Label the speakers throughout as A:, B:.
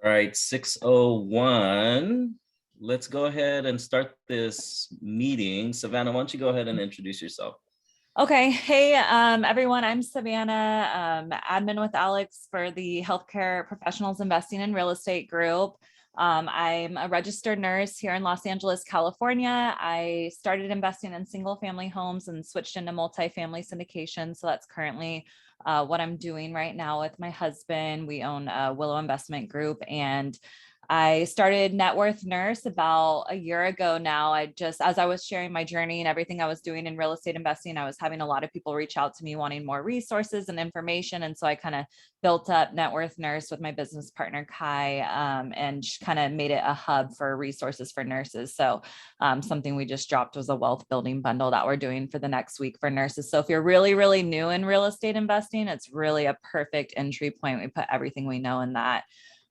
A: All right, 6:01. Let's go ahead and start this meeting. Savannah, why don't you go ahead and introduce yourself?
B: Okay. Hey, everyone. I'm Savannah, admin with Alex for the Healthcare Professionals Investing in Real Estate group. I'm a registered nurse here in Los Angeles, California. I started investing in single family homes and switched into multifamily syndication. So that's currently what I'm doing right now with my husband. We own Willow Investment Group, and I started Net Worth Nurse about a year ago now. As I was sharing my journey and everything I was doing in real estate investing, I was having a lot of people reach out to me wanting more resources and information. And so I kind of built up Net Worth Nurse with my business partner, Kai, and kind of made it a hub for resources for nurses. So something we just dropped was a wealth building bundle that we're doing for the next week for nurses. So if you're really, really new in real estate investing, it's really a perfect entry point. We put everything we know in that.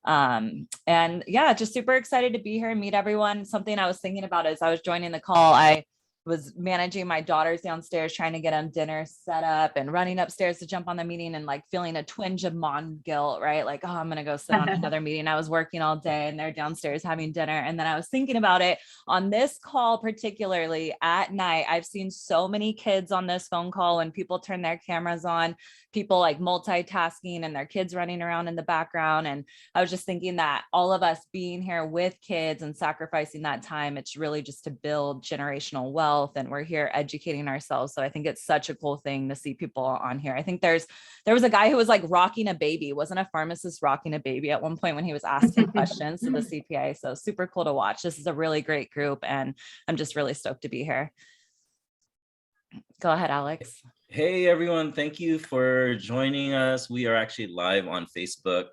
B: And yeah, just super excited to be here and meet everyone. Something I was thinking about as I was joining the call, I was managing my daughters downstairs, trying to get them dinner set up and running upstairs to jump on the meeting and like feeling a twinge of mom guilt, right? Like, oh, I'm going to go sit on another meeting. I was working all day and they're downstairs having dinner. And then I was thinking about it on this call, particularly at night. I've seen so many kids on this phone call when people turn their cameras on, people like multitasking and their kids running around in the background. And I was just thinking that all of us being here with kids and sacrificing that time, it's really just to build generational wealth. And we're here educating ourselves. So I think it's such a cool thing to see people on here. I think there was a guy who was like rocking a baby. Wasn't a pharmacist rocking a baby at one point when he was asking questions to the CPA. So super cool to watch. This is a really great group and I'm just really stoked to be here. Go ahead, Alex.
A: Hey, everyone. Thank you for joining us. We are actually live on Facebook.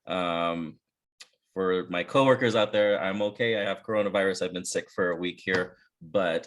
A: For my coworkers out there, I'm okay. I have coronavirus. I've been sick for a week here, but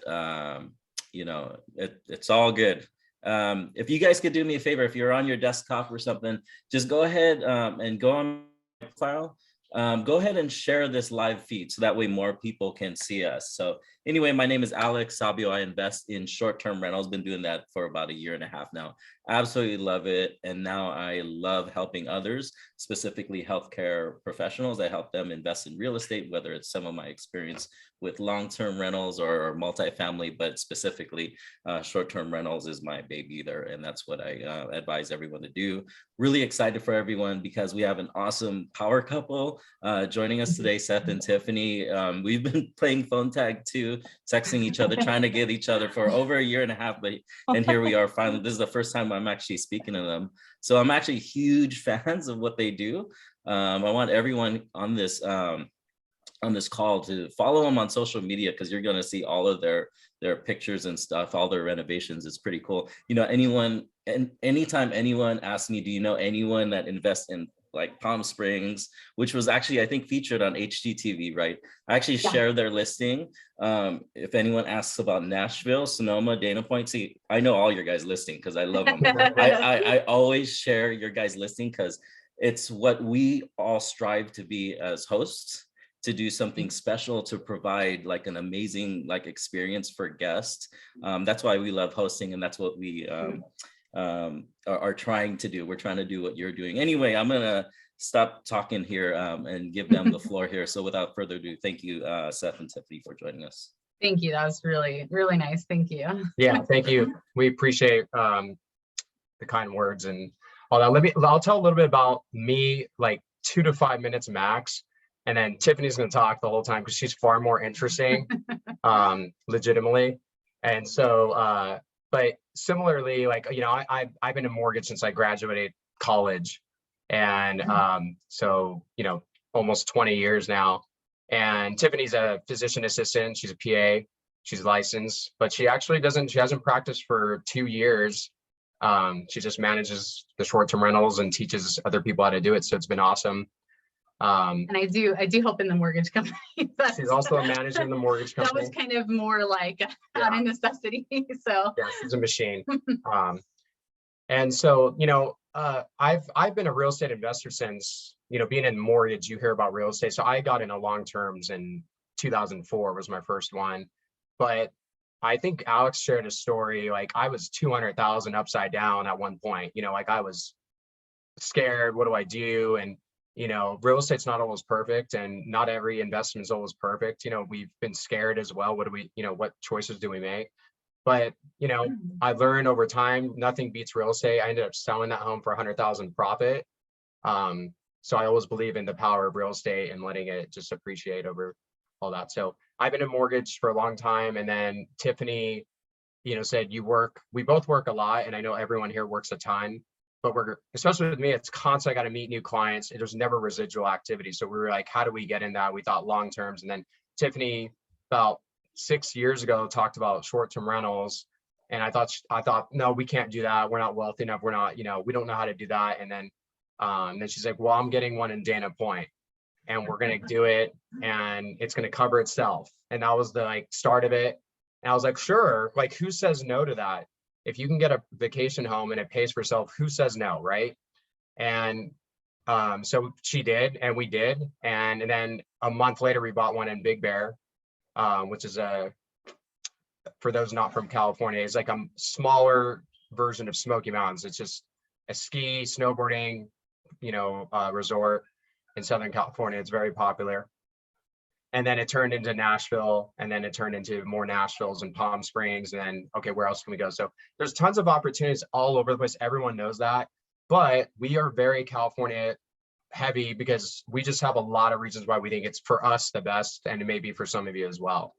A: it's all good. If you guys could do me a favor, if you're on your desktop or something, just go ahead and go on my profile. Go ahead and share this live feed so that way more people can see us. So anyway, my name is Alex Sabio. I invest in short-term rentals. Been doing that for about a year and a half now. Absolutely love it. And now I love helping others, specifically healthcare professionals. I help them invest in real estate, whether it's some of my experience with long-term rentals or multifamily, but specifically short-term rentals is my baby there. And that's what I advise everyone to do. Really excited for everyone because we have an awesome power couple joining us today, Seth and Tiffany. We've been playing phone tag too, texting each other, trying to get each other for over a year and a half, and here we are finally. This is the first time I'm actually speaking to them. So I'm actually huge fans of what they do. I want everyone on this call to follow them on social media because you're going to see all of their pictures and stuff, all their renovations. It's pretty cool. You know, anytime anyone asks me, do you know anyone that invests in like Palm Springs, which was actually, I think, featured on HGTV, right? I actually share their listing. If anyone asks about Nashville, Sonoma, Dana Point, see, I know all your guys' listing because I love them. I always share your guys' listing because it's what we all strive to be as hosts, to do something special, to provide like an amazing like experience for guests. That's why we love hosting, and that's what we are trying to do. We're trying to do what you're doing. Anyway, I'm gonna stop talking here and give them the floor here. So without further ado, thank you, Seth and Tiffany, for joining us.
C: Thank you. That was really, really nice. Thank you.
D: Yeah, thank you. We appreciate the kind words and all that. I'll tell a little bit about me, like 2 to 5 minutes max. And then Tiffany's going to talk the whole time because she's far more interesting, legitimately. And so, but similarly, like, you know, I've been in mortgage since I graduated college. And so, you know, almost 20 years now. And Tiffany's a physician assistant. She's a PA. She's licensed, but she hasn't practiced for 2 years. She just manages the short-term rentals and teaches other people how to do it. So it's been awesome.
C: And I do help in the mortgage company.
D: She's also a manager in the mortgage company.
C: That was kind of more like out of necessity. So
D: yeah, she's a machine. And so, you know, I've been a real estate investor since, you know, being in mortgage, you hear about real estate. So I got into long terms in 2004 was my first one. But I think Alex shared a story, like I was 200,000 upside down at one point, you know, like I was scared. What do I do? And, you know, real estate's not always perfect, and not every investment is always perfect. You know, we've been scared as well. What do we, you know, what choices do we make? But, you know, I learned over time, nothing beats real estate. I ended up selling that home for 100,000 profit. So I always believe in the power of real estate and letting it just appreciate over all that. So I've been in mortgage for a long time. And then Tiffany, you know, said we both work a lot, and I know everyone here works a ton, but especially with me, it's constant. I got to meet new clients. There's never residual activity. So we were like, how do we get in that? We thought long terms. And then Tiffany, about 6 years ago, talked about short-term rentals. And I thought, no, we can't do that. We're not wealthy enough. We're not, you know, we don't know how to do that. And then she's like, well, I'm getting one in Dana Point, and we're going to do it, and it's going to cover itself. And that was the like start of it. And I was like, sure. Like, who says no to that? If you can get a vacation home and it pays for itself, who says no, right? And so she did, and we did. And then a month later, we bought one in Big Bear, which is for those not from California, it's like a smaller version of Smoky Mountains. It's just a ski, snowboarding, you know, resort in Southern California. It's very popular. And then it turned into Nashville, and then it turned into more Nashvilles and Palm Springs. And then, okay, where else can we go? So there's tons of opportunities all over the place. Everyone knows that, but we are very California heavy because we just have a lot of reasons why we think it's for us the best, and it may be for some of you as well.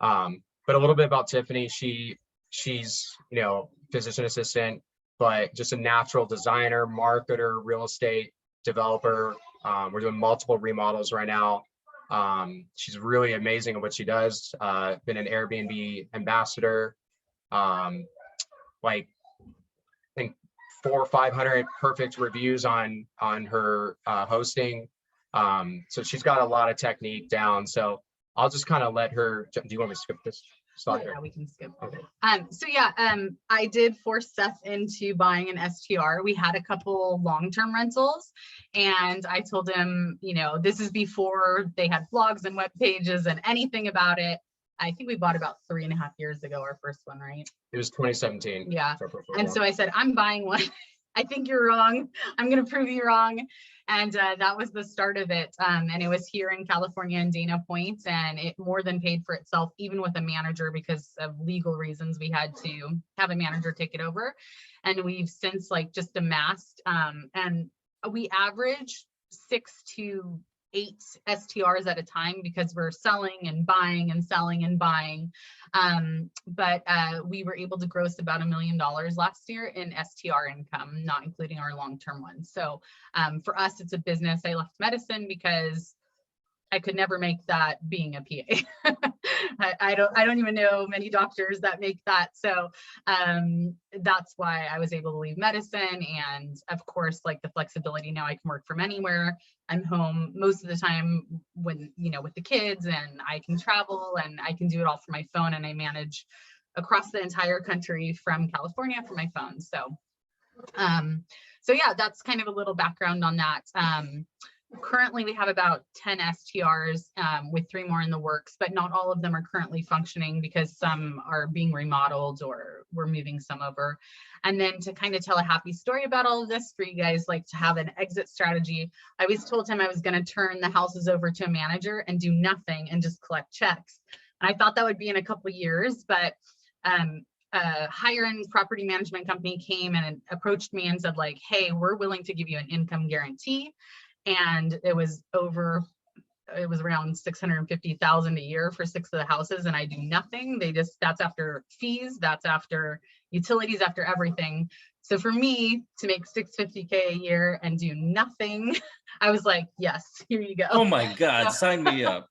D: But a little bit about Tiffany. She's, you know, physician assistant, but just a natural designer, marketer, real estate developer. We're doing multiple remodels right now. She's really amazing at what she does. Been an Airbnb ambassador. Like, I think 400 or 500 perfect reviews on her hosting. So she's got a lot of technique down. So I'll just kind of let her. Do you want me to skip this?
C: Yeah, we can skip.
D: Okay.
C: So yeah, I did force Seth into buying an STR. We had a couple long-term rentals, and I told him, you know, this is before they had blogs and web pages and anything about it. I think we bought about 3.5 years ago, our first one, right?
D: It was 2017.
C: Yeah. And so I said, I'm buying one. I think you're wrong. I'm going to prove you wrong. And that was the start of it. And it was here in California in Dana Point, and it more than paid for itself, even with a manager. Because of legal reasons, we had to have a manager take it over. And we've since like just amassed, and we average 6 to 8 STRs at a time, because we're selling and buying and selling and buying. But we were able to gross about $1 million last year in STR income, not including our long-term ones. So for us, it's a business. I left medicine because I could never make that being a PA. I don't even know many doctors that make that. So that's why I was able to leave medicine. And of course, like the flexibility, now I can work from anywhere. I'm home most of the time when, you know, with the kids, and I can travel, and I can do it all from my phone, and I manage across the entire country from California from my phone. So, so yeah, that's kind of a little background on that. Currently, we have about 10 STRs with 3 more in the works, but not all of them are currently functioning because some are being remodeled or we're moving some over. And then to kind of tell a happy story about all of this for you guys, like to have an exit strategy, I always told him I was going to turn the houses over to a manager and do nothing and just collect checks. And I thought that would be in a couple of years, but a higher-end property management company came and approached me and said, like, hey, we're willing to give you an income guarantee. And it was around $650,000 a year for 6 of the houses, and I do nothing. That's after fees, that's after utilities, after everything. So for me to make $650K a year and do nothing, I was like, yes, here you go.
A: Oh my God, sign me up.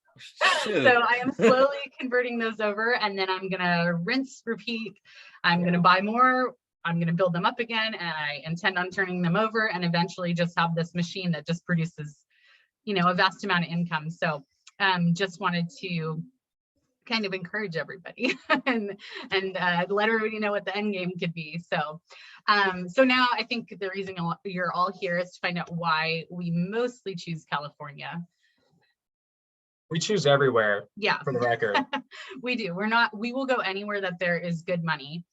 A: Shoot.
C: So I am slowly converting those over, and then I'm gonna rinse, repeat. I'm gonna buy more. I'm going to build them up again, and I intend on turning them over and eventually just have this machine that just produces, you know, a vast amount of income. So just wanted to kind of encourage everybody and let everybody know what the end game could be. So so now I think the reason you're all here is to find out why we mostly choose California.
D: We choose everywhere.
C: Yeah,
D: for the record.
C: we do. We will go anywhere that there is good money.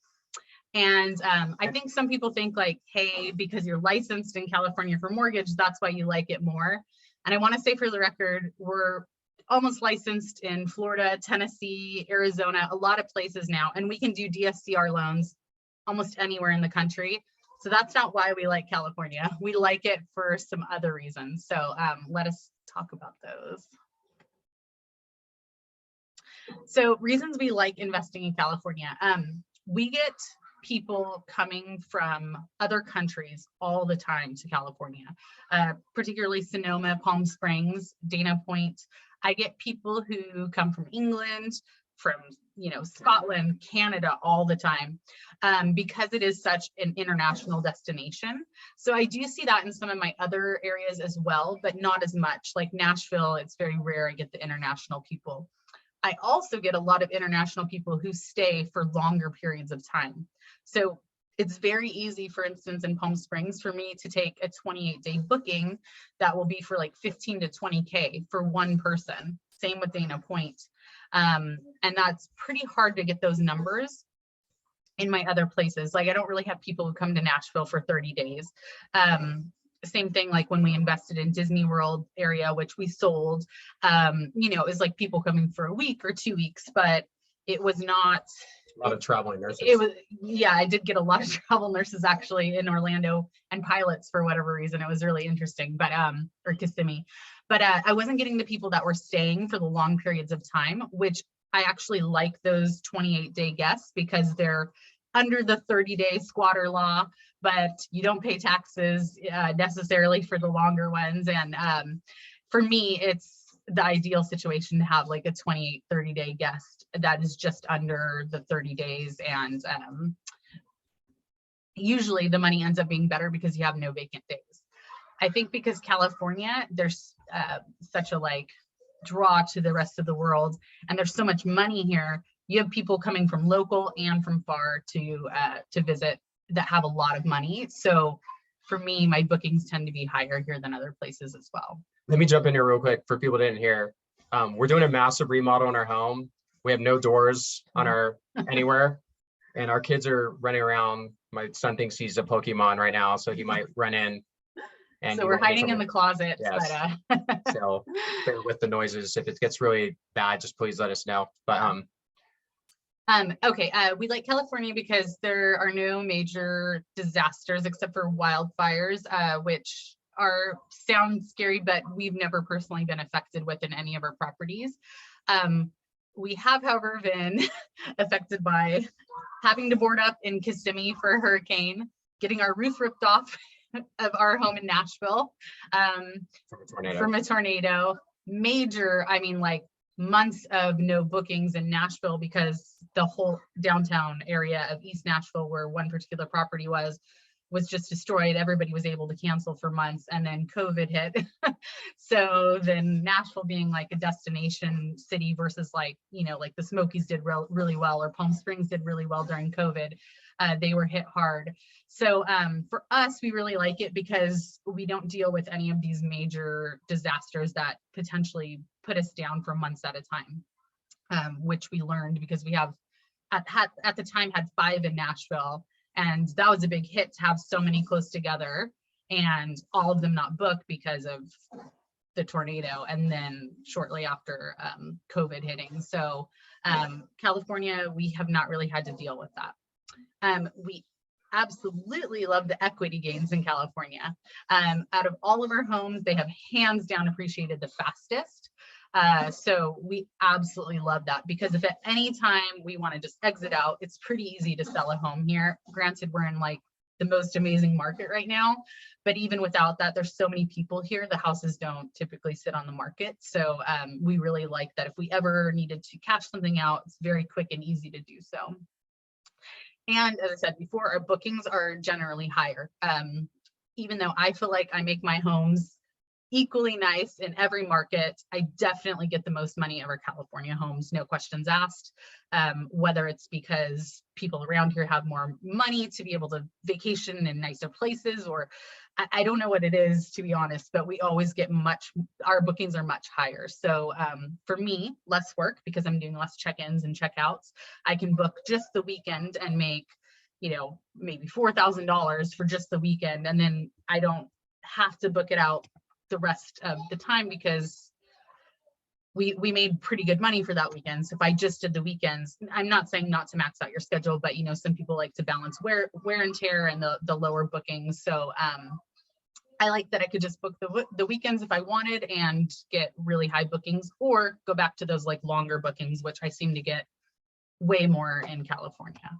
C: And I think some people think like, hey, because you're licensed in California for mortgage, that's why you like it more. And I want to say for the record, we're almost licensed in Florida, Tennessee, Arizona, a lot of places now, and we can do DSCR loans almost anywhere in the country. So that's not why we like California. We like it for some other reasons. So let us talk about those. So reasons we like investing in California. We get people coming from other countries all the time to California, particularly Sonoma, Palm Springs, Dana Point. I get people who come from England, from Scotland, Canada all the time, because it is such an international destination. So I do see that in some of my other areas as well, but not as much. Like Nashville, it's very rare I get the international people. I also get a lot of international people who stay for longer periods of time. So it's very easy, for instance, in Palm Springs, for me to take a 28-day booking that will be for like 15 to 20K for one person. Same with Dana Point. And that's pretty hard to get those numbers in my other places. Like I don't really have people who come to Nashville for 30 days. Same thing like when we invested in Disney World area, which we sold, it was like people coming for a week or 2 weeks, but it was not
D: A lot of traveling nurses.
C: It was, yeah, I did get a lot of travel nurses actually in Orlando, and pilots for whatever reason. It was really interesting, but or Kissimmee, but I wasn't getting the people that were staying for the long periods of time, which I actually like those 28-day guests because they're under the 30-day squatter law, but you don't pay taxes necessarily for the longer ones. And for me, it's the ideal situation to have like a 28, 30-day guest that is just under the 30 days. And usually the money ends up being better because you have no vacant days. I think because California, there's such a like draw to the rest of the world, and there's so much money here. You have people coming from local and from far to visit that have a lot of money. So for me, my bookings tend to be higher here than other places as well.
D: Let me jump in here real quick for people who didn't hear. We're doing a massive remodel in our home. We have no doors on our anywhere, and our kids are running around. My son thinks he's a Pokemon right now, so he might run in. And
C: so we're hiding in the closet.
D: Yes.
C: But,
D: so bear with the noises. If it gets really bad, just please let us know. But
C: okay, we like California because there are no major disasters except for wildfires, which sound scary, but we've never personally been affected with in any of our properties. We have, however, been affected by having to board up in Kissimmee for a hurricane, getting our roof ripped off of our home in Nashville from a tornado. Major, I mean, like months of no bookings in Nashville because the whole downtown area of East Nashville, where one particular property was just destroyed. Everybody was able to cancel for months, and then COVID hit. So then Nashville being like a destination city versus like, like the Smokies did really well, or Palm Springs did really well during COVID. They were hit hard. So for us, we really like it because we don't deal with any of these major disasters that potentially put us down for months at a time, which we learned because we have at the time had 5 in Nashville. And that was a big hit to have so many close together and all of them not booked because of the tornado. And then shortly after COVID hitting. So California, we have not really had to deal with that. We absolutely love the equity gains in California. Out of all of our homes, they have hands down appreciated the fastest. So we absolutely love that because if at any time we want to just exit out, it's pretty easy to sell a home here. Granted, we're in like the most amazing market right now, but even without that, there's so many people here, the houses don't typically sit on the market. So we really like that if we ever needed to cash something out, it's very quick and easy to do so. And as I said before, our bookings are generally higher. Even though I feel like I make my homes equally nice in every market, I definitely get the most money of our California homes, no questions asked. Whether it's because people around here have more money to be able to vacation in nicer places, or I don't know what it is, to be honest, but we always get our bookings are much higher. So for me, less work because I'm doing less check-ins and check-outs. I can book just the weekend and make you know, maybe $4,000 for just the weekend. And then I don't have to book it out the rest of the time because we made pretty good money for that weekend. So if I just did the weekends, I'm not saying not to max out your schedule, but you know, some people like to balance wear and tear and the lower bookings. So I like that I could just book the weekends if I wanted and get really high bookings, or go back to those like longer bookings, which I seem to get way more in California.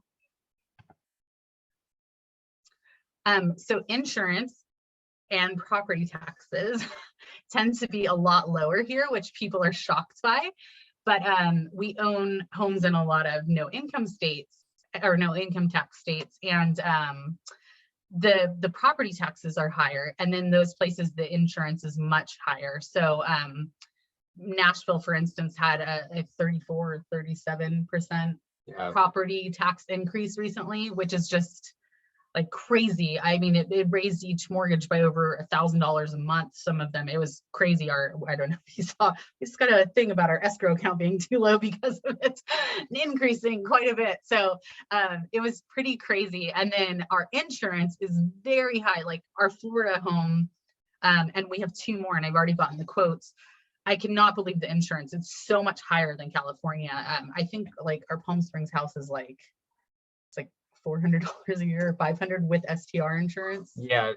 C: So insurance and property taxes tend to be a lot lower here, which people are shocked by. But we own homes in a lot of no income states or no income tax states, and the property taxes are higher, and then those places the insurance is much higher. So Nashville, for instance, had a 34 or 37% property tax increase recently, which is just like crazy. I mean, it raised each mortgage by over $1,000 a month. Some of them, it was crazy. I don't know if you saw, we just got a thing about our escrow account being too low because of it increasing quite a bit. So it was pretty crazy. And then our insurance is very high, like our Florida home, and we have 2 more, and I've already gotten the quotes. I cannot believe the insurance. It's so much higher than California. I think like our Palm Springs house is like, it's like $400 a year, $500 with STR insurance.
D: Yeah.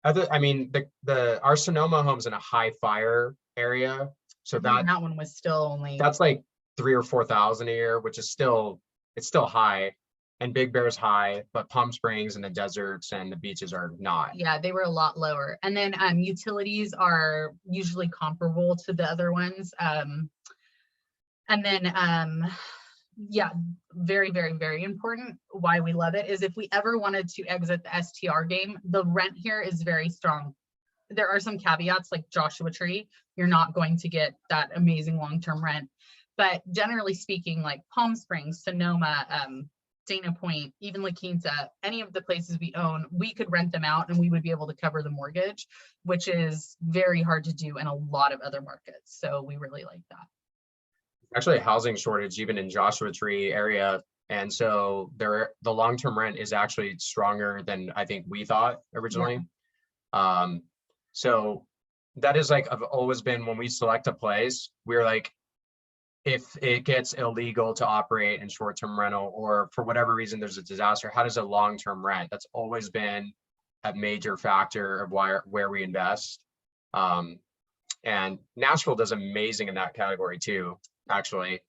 D: I mean, our Sonoma home's in a high fire area. So that
C: one was still only,
D: that's like 3,000 or 4,000 a year, which is still, it's still high. And Big Bear's high, but Palm Springs and the deserts and the beaches are not.
C: Yeah, they were a lot lower. And then utilities are usually comparable to the other ones. And then yeah, very, very, very important. Why we love it is if we ever wanted to exit the STR game, the rent here is very strong. There are some caveats like Joshua Tree. You're not going to get that amazing long-term rent. But generally speaking, like Palm Springs, Sonoma, Dana Point, even La Quinta, any of the places we own, we could rent them out and we would be able to cover the mortgage, which is very hard to do in a lot of other markets. So we really like that.
D: Actually a housing shortage even in Joshua Tree area, and so the long-term rent is actually stronger than I think we thought originally. Yeah. So that is like, I've always been, when we select a place, we're like, if it gets illegal to operate in short-term rental, or for whatever reason there's a disaster, how does a long-term rent? That's always been a major factor of where we invest. And Nashville does amazing in that category too, actually,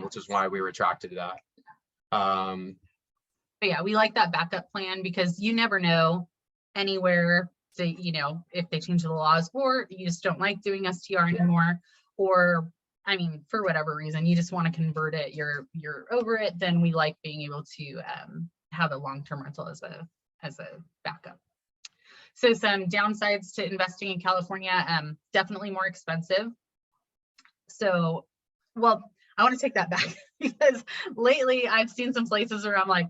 D: which is why we were attracted to that.
C: But yeah, we like that backup plan because you never know anywhere to, you know, if they change the laws, or you just don't like doing STR anymore, or I mean, for whatever reason, you just want to convert it, you're over it, then we like being able to have a long-term rental as a backup. So some downsides to investing in California, definitely more expensive. So, well, I want to take that back because lately I've seen some places where I'm like,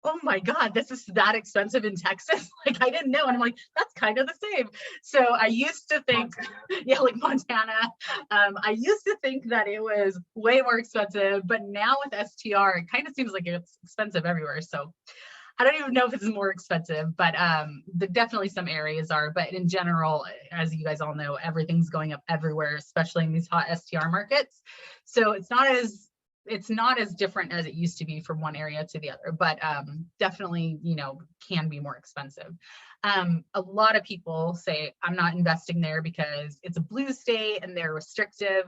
C: oh my God, this is that expensive in Texas. Like I didn't know. And I'm like, that's kind of the same. So I used to think, yeah, like Montana. I used to think that it was way more expensive, but now with STR, it kind of seems like it's expensive everywhere. So I don't even know if it's more expensive, but definitely some areas are. But in general, as you guys all know, everything's going up everywhere, especially in these hot STR markets. So it's not as different as it used to be from one area to the other, but definitely, you know, can be more expensive. A lot of people say, I'm not investing there because it's a blue state and they're restrictive.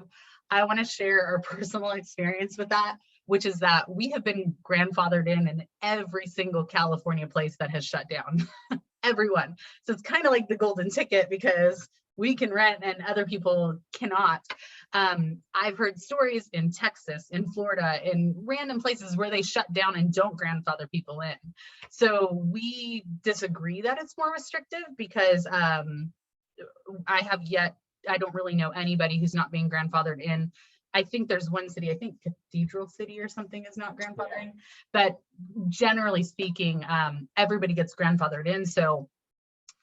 C: I want to share our personal experience with that, which is that we have been grandfathered in every single California place that has shut down, everyone. So it's kind of like the golden ticket because we can rent and other people cannot. I've heard stories in Texas, in Florida, in random places where they shut down and don't grandfather people in. So we disagree that it's more restrictive because I don't really know anybody who's not being grandfathered in. I think there's one city, I think Cathedral City or something is not grandfathering, but generally speaking, everybody gets grandfathered in. So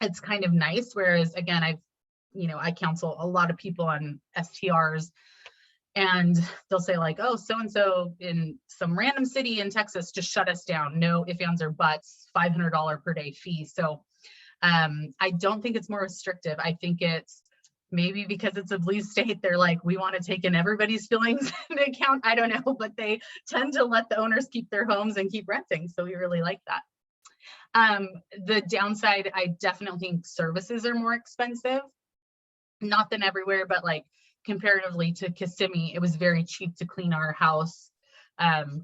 C: it's kind of nice. Whereas again, I counsel a lot of people on STRs And they'll say like, oh, so-and-so in some random city in Texas just shut us down. No ifs, ands, or buts, $500 per day fee. So I don't think it's more restrictive. I think it's maybe because it's a blue state, they're like, we want to take in everybody's feelings into account. I don't know, but they tend to let the owners keep their homes and keep renting. So we really like that. The downside, I definitely think services are more expensive. Not than everywhere, but like comparatively to Kissimmee, it was very cheap to clean our house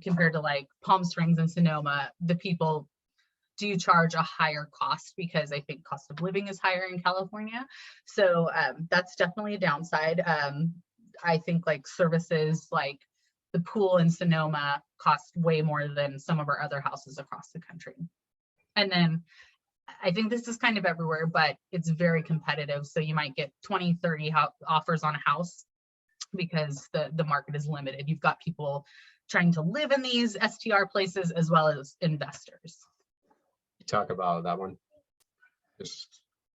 C: compared to like Palm Springs and Sonoma. The people do charge a higher cost because I think cost of living is higher in California. So that's definitely a downside. I think like services like the pool in Sonoma cost way more than some of our other houses across the country. And then I think this is kind of everywhere, but it's very competitive. So you might get 20, 30 offers on a house because the market is limited. You've got people trying to live in these STR places as well as investors.
D: Talk about that one.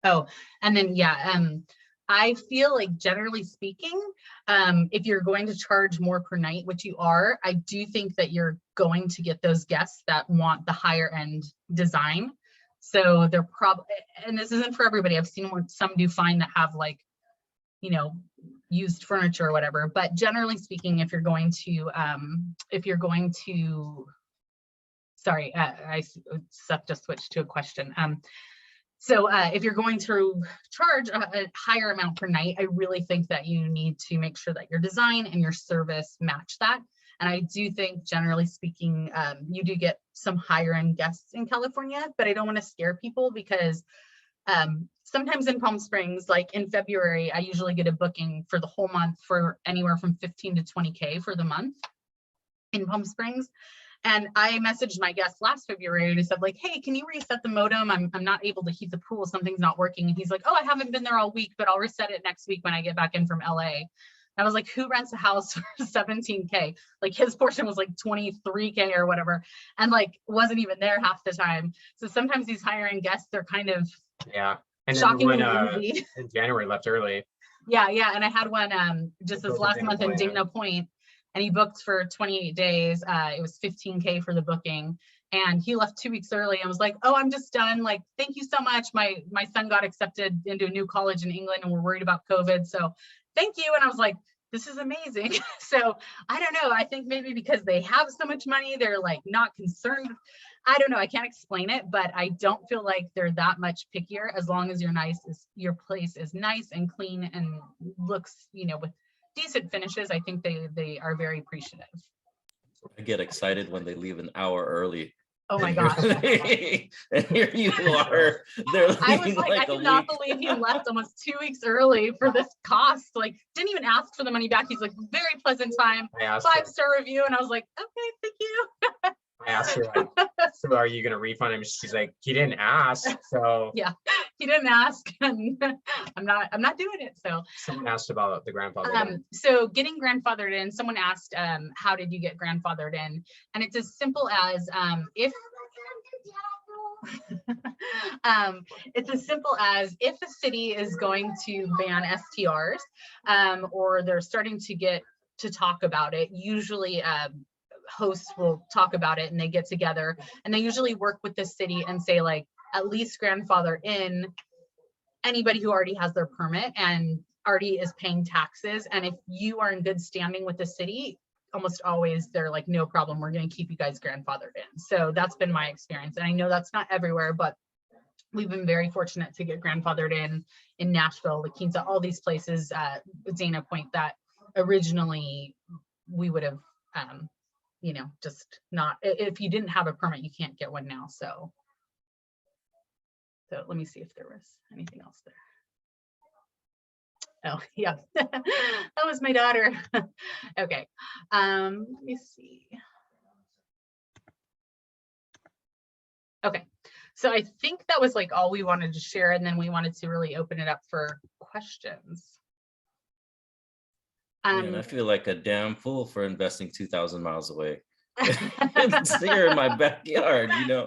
C: Oh, and then I feel like generally speaking, if you're going to charge more per night, which you are, I do think that you're going to get those guests that want the higher end design. So they're probably, and this isn't for everybody. I've seen some do fine that have like, you know, used furniture or whatever. But generally speaking, if you're going to, sorry, Seth just switched to a question. So if you're going to charge a higher amount per night, I really think that you need to make sure that your design and your service match that. And I do think, generally speaking, you do get some higher end guests in California, but I don't want to scare people because sometimes in Palm Springs, like in February, I usually get a booking for the whole month for anywhere from 15 to 20K for the month in Palm Springs. And I messaged my guest last February and he said like, hey, can you reset the modem? I'm not able to heat the pool. Something's not working. And he's like, oh, I haven't been there all week, but I'll reset it next week when I get back in from LA. I was like, who rents a house for 17K? Like his portion was like 23K or whatever. And like, wasn't even there half the time. So sometimes these higher end guests, they're kind of
D: and
C: shockingly
D: easy. In January left early.
C: Yeah. And I had one just this last month in Dana Point. And he booked for 28 days. It was 15K for the booking. And he left 2 weeks early and was like, oh, I'm just done. Like, thank you so much. My son got accepted into a new college in England and we're worried about COVID. So thank you. And I was like, this is amazing. So I don't know. I think maybe because they have so much money, they're like not concerned. I don't know. I can't explain it, but I don't feel like they're that much pickier as long as your place is nice and clean and looks, you know, with decent finishes. I think they are very appreciative.
A: I get excited when they leave an hour early.
C: Oh my gosh.
A: And here you are.
C: I was like I cannot believe he left almost 2 weeks early for this cost. Like, didn't even ask for the money back. He's like, very pleasant time, 5-star review. And I was like, okay, thank you.
D: I asked her, like, so are you going to refund him? She's like, he didn't ask. So
C: yeah, he didn't ask. And I'm not doing it. So
D: someone asked about the grandfather.
C: So getting grandfathered in, someone asked, how did you get grandfathered in? And it's as simple as if the city is going to ban STRs, or they're starting to get to talk about it, usually hosts will talk about it and they get together and they usually work with the city and say like, at least grandfather in anybody who already has their permit and already is paying taxes. And if you are in good standing with the city, almost always they're like, no problem, we're going to keep you guys grandfathered in. So that's been my experience. And I know that's not everywhere, but we've been very fortunate to get grandfathered in Nashville, La Quinta, all these places, Dana Point, that originally we would have, you know, just not, if you didn't have a permit, you can't get one now. So let me see if there was anything else there. Oh yeah, that was my daughter. Okay, let me see. Okay, so I think that was like all we wanted to share, and then we wanted to really open it up for questions.
A: Man, I feel like a damn fool for investing 2,000 miles away. It's here in my backyard, you know.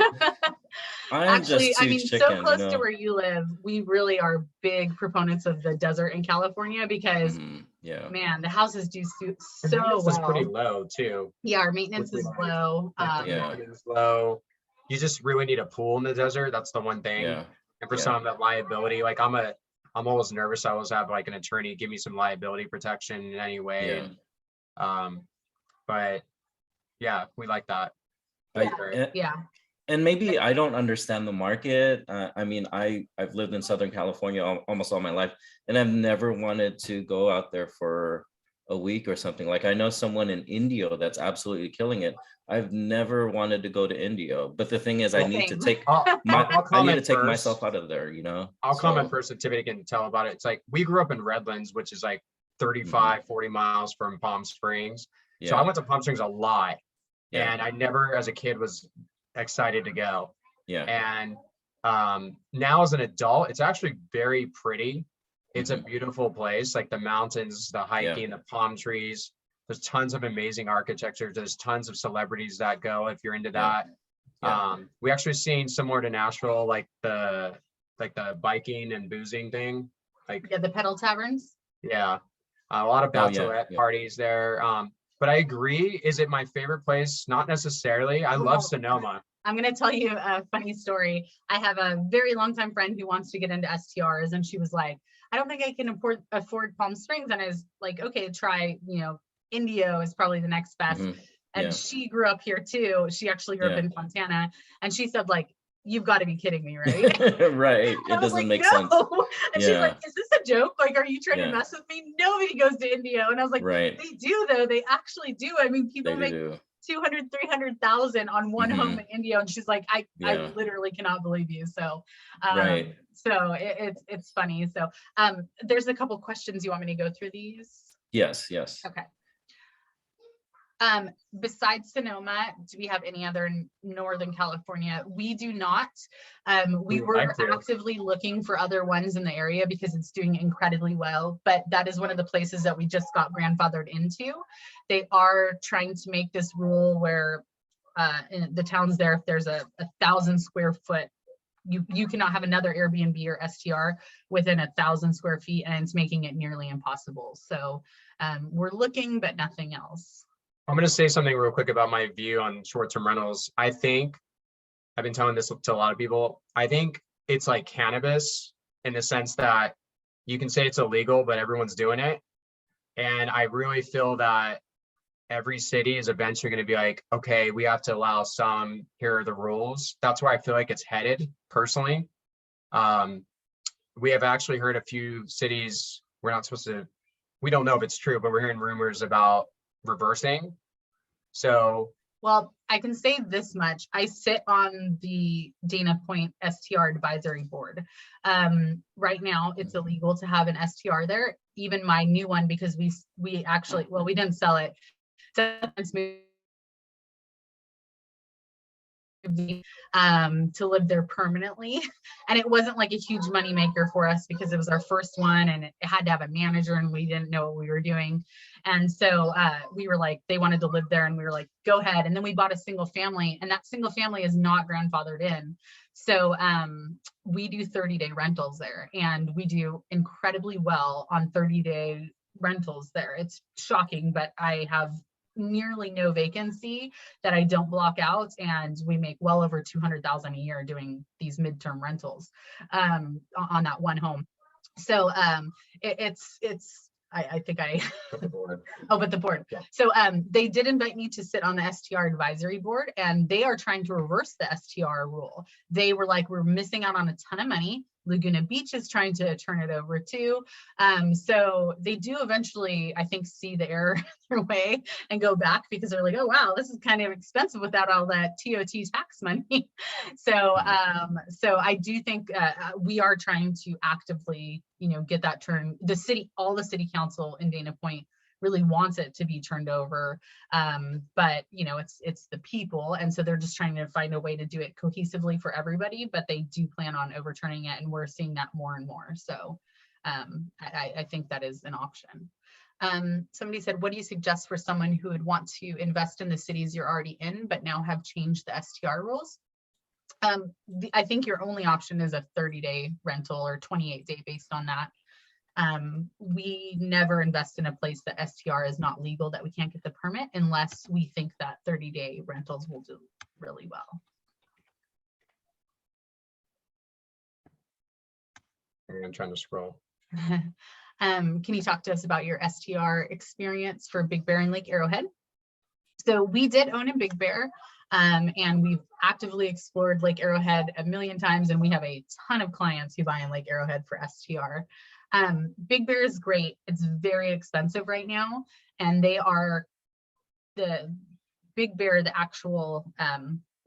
A: I'm
C: Actually,
A: just
C: I
A: too
C: mean, so
A: chicken,
C: close to where you live, we really are big proponents of the desert in California because,
A: Yeah.
C: man, the houses do suit
D: And
C: so
D: maintenance is pretty
C: well.
D: low too.
C: Yeah, our
D: Which
C: maintenance
D: we
C: is
D: like.
C: low.
D: Like the
A: Yeah.
D: maintenance is low. You just really need a pool in the desert. That's the one thing.
A: Yeah.
D: And for
A: Yeah.
D: some of that liability, like I'm always nervous. I always have like an attorney give me some liability protection in any way.
A: Yeah.
D: And but yeah, we like that.
A: I,
D: That's great.
A: and,
C: Yeah.
A: and maybe I don't understand the market. I mean, I've lived in Southern California almost all my life, and I've never wanted to go out there for a week or something. Like I know someone in Indio that's absolutely killing it. I've never wanted to go to Indio, but the thing is, I need to
C: Same.
A: take
D: I'll
A: I need to
D: comment
A: take
D: first.
A: myself out of there, you know.
D: I'll comment
A: So,
D: first and Tiffany can tell about it. It's like we grew up in Redlands, which is like 35, 40 miles from Palm Springs. So I
A: yeah,
D: went to Palm Springs a lot.
A: yeah,
D: And I never as a kid was excited to go.
A: yeah,
D: And now as an adult, it's actually very pretty. It's a beautiful place, like the mountains, the hiking, the palm trees. There's tons of amazing architecture. There's tons of celebrities that go if you're into that.
A: yeah.
D: We actually seen similar to Nashville, like the biking and boozing thing. Like
C: Yeah, the pedal taverns.
D: yeah, a lot of
A: Oh, yeah,
D: bachelorette
A: yeah.
D: parties there. But I agree. Is it my favorite place? Not necessarily. I love Sonoma.
C: I'm going to tell you a funny story. I have a very longtime friend who wants to get into STRs, and she was like, I don't think I can afford Palm Springs. And I was like, okay, try, Indio is probably the next best. And
A: Yeah.
C: she grew up here too. She actually grew up
A: Yeah.
C: in Fontana. And she said, like, you've got to be kidding me, right?
A: Right.
C: I
A: It
C: was
A: doesn't
C: like,
A: make
C: no.
A: sense.
C: And she's like, is this a joke? Like, are you trying
A: Yeah.
C: to mess with me? Nobody goes to Indio. And I was like,
A: Right.
C: they do though. They actually do. I mean, people
A: They
C: make
A: do.
C: 200, 300,000 on one home in Indio. And she's like, I literally cannot believe you. So,
A: Right.
C: so it's funny. So, there's a couple questions. You want me to go through these?
A: Yes.
C: Okay. Besides Sonoma, do we have any other in Northern California? We do not. We were actively looking for other ones in the area because it's doing incredibly well, but that is one of the places that we just got grandfathered into. They are trying to make this rule where in the towns there, if there's a 1,000 square foot, you cannot have another Airbnb or STR within 1,000 square feet, and it's making it nearly impossible. So we're looking, but nothing else.
D: I'm going to say something real quick about my view on short-term rentals. I think I've been telling this to a lot of people. I think it's like cannabis in the sense that you can say it's illegal, but everyone's doing it. And I really feel that every city is eventually going to be like, okay, we have to allow some, here are the rules. That's where I feel like it's headed personally. We have actually heard a few cities, we don't know if it's true, but we're hearing rumors about reversing. So,
C: well, I can say this much. I sit on the Dana Point STR advisory board. Right now, it's illegal to have an STR there. Even my new one, because we actually, well, we didn't sell it. To live there permanently, and it wasn't like a huge money maker for us because it was our first one and it had to have a manager and we didn't know what we were doing. And so we were like, they wanted to live there and we were like, go ahead. And then we bought a single family, and that single family is not grandfathered in. So we do 30-day rentals there, and we do incredibly well on 30-day rentals there. It's shocking, but I have nearly no vacancy that I don't block out, and we make well over 200,000 a year doing these midterm rentals on that one home. So I think I but the board. Yeah. So they did invite me to sit on the STR advisory board, and they are trying to reverse the STR rule. They were like, we're missing out on a ton of money. Laguna Beach is trying to turn it over too. So they do eventually, I think, see the error their way and go back, because they're like, oh, wow, this is kind of expensive without all that TOT tax money. So I do think we are trying to actively, get that turn. The city, all the city council in Dana Point really wants it to be turned over, but it's the people, and so they're just trying to find a way to do it cohesively for everybody, but they do plan on overturning it, and we're seeing that more and more. So I think that is an option. Somebody said, what do you suggest for someone who would want to invest in the cities you're already in but now have changed the STR rules? I think your only option is a 30-day rental or 28-day based on that. We never invest in a place that STR is not legal, that we can't get the permit unless we think that 30-day rentals will do really well.
D: I'm trying to scroll.
C: Can you talk to us about your STR experience for Big Bear and Lake Arrowhead? So we did own in Big Bear, and we've actively explored Lake Arrowhead a million times, and we have a ton of clients who buy in Lake Arrowhead for STR. Big Bear is great. It's very expensive right now, and they are the Big Bear, the actual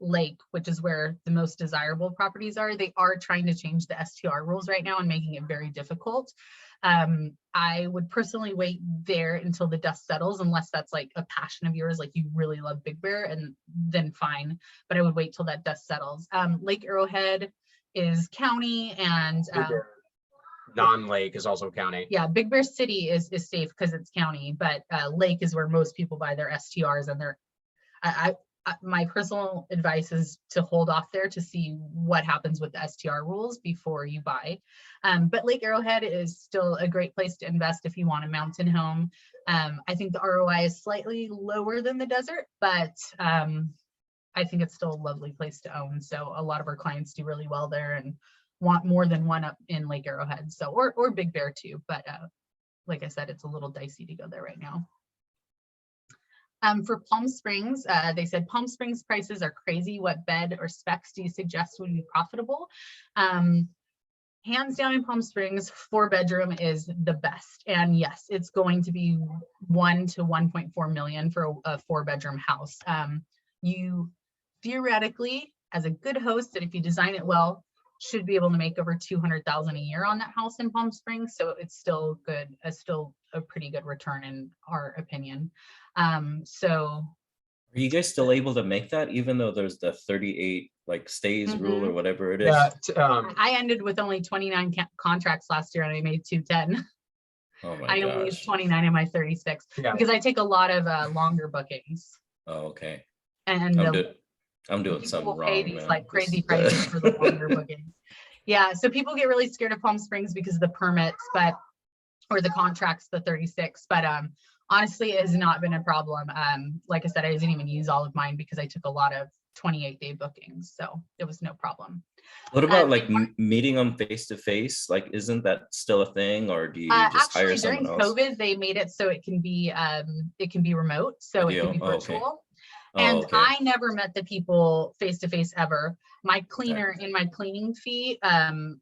C: lake, which is where the most desirable properties are. They are trying to change the STR rules right now and making it very difficult. I would personally wait there until the dust settles, unless that's like a passion of yours, like you really love Big Bear, and then fine, but I would wait till that dust settles. Lake Arrowhead is county, and
D: non-lake is also county.
C: yeah, Big Bear City is safe because it's county, but lake is where most people buy their STRs, and my personal advice is to hold off there to see what happens with the STR rules before you buy. But Lake Arrowhead is still a great place to invest if you want a mountain home. I think the ROI is slightly lower than the desert, but I think it's still a lovely place to own. So a lot of our clients do really well there and want more than one up in Lake Arrowhead. So, or Big Bear too, but like I said, it's a little dicey to go there right now. For Palm Springs, they said Palm Springs prices are crazy. What bed or specs do you suggest would be profitable? Hands down in Palm Springs, 4-bedroom is the best. And yes, it's going to be 1 to 1.4 million for a 4-bedroom house. You theoretically, as a good host, and if you design it well, should be able to make over 200,000 a year on that house in Palm Springs. So it's still good, still a pretty good return in our opinion. So
A: are you guys still able to make that, even though there's the 38 like stays rule or whatever it is?
D: Yeah,
C: I ended with only 29 contracts last year, and I made 210.
A: Oh my
C: I
A: gosh.
C: only used 29 in my 36
D: yeah.
C: because I take a lot of longer bookings.
A: Oh, okay.
C: And
A: I'm doing
C: people
A: something
C: will pay
A: wrong,
C: these
A: man.
C: like crazy prices for the longer bookings. Yeah, so people get really scared of Palm Springs because of the permits, or the contracts, the 36, but honestly, it has not been a problem. Like I said, I didn't even use all of mine because I took a lot of 28-day bookings, so it was no problem.
A: What about like meeting them face to face? Like, isn't that still a thing, or do you just hire someone else?
C: During COVID, they made it so it can be remote, so
A: Video?
C: it can be
A: Oh,
C: virtual.
A: okay.
C: And
A: Oh, okay.
C: I never met the people face to face ever. My cleaner in my cleaning fee,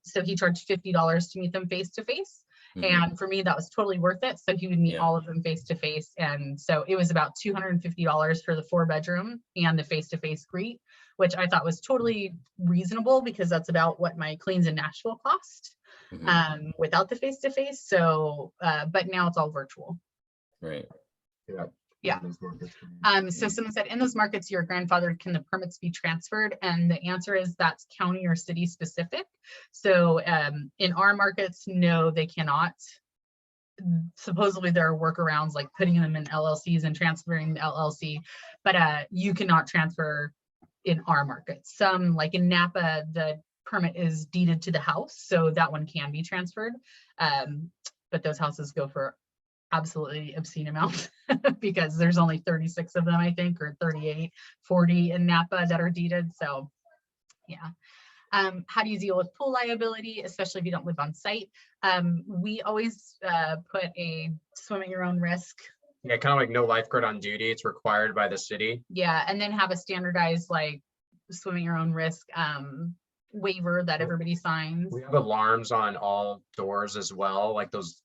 C: so he charged $50 to meet them face to face. And for me, that was totally worth it. So he would meet all of them face to face. And so it was about $250 for the 4-bedroom and the face to face greet, which I thought was totally reasonable because that's about what my cleans in Nashville cost without the face to face. So, but now it's all virtual.
A: Right.
D: Yeah.
C: Yeah. So someone said, in those markets you're grandfathered, can the permits be transferred? And the answer is that's county or city specific. So in our markets, no, they cannot. Supposedly there are workarounds like putting them in LLCs and transferring the LLC, but you cannot transfer in our markets. Some, like in Napa, the permit is deeded to the house, so that one can be transferred. But those houses go for absolutely obscene amount because there's only 36 of them, I think, or 38, 40 in Napa that are deeded. So yeah. How do you deal with pool liability, especially if you don't live on site? We always put a swim at your own risk.
D: Yeah, kind of like no lifeguard on duty. It's required by the city.
C: Yeah, and then have a standardized like swim at your own risk waiver that everybody signs.
D: We have alarms on all doors as well, like those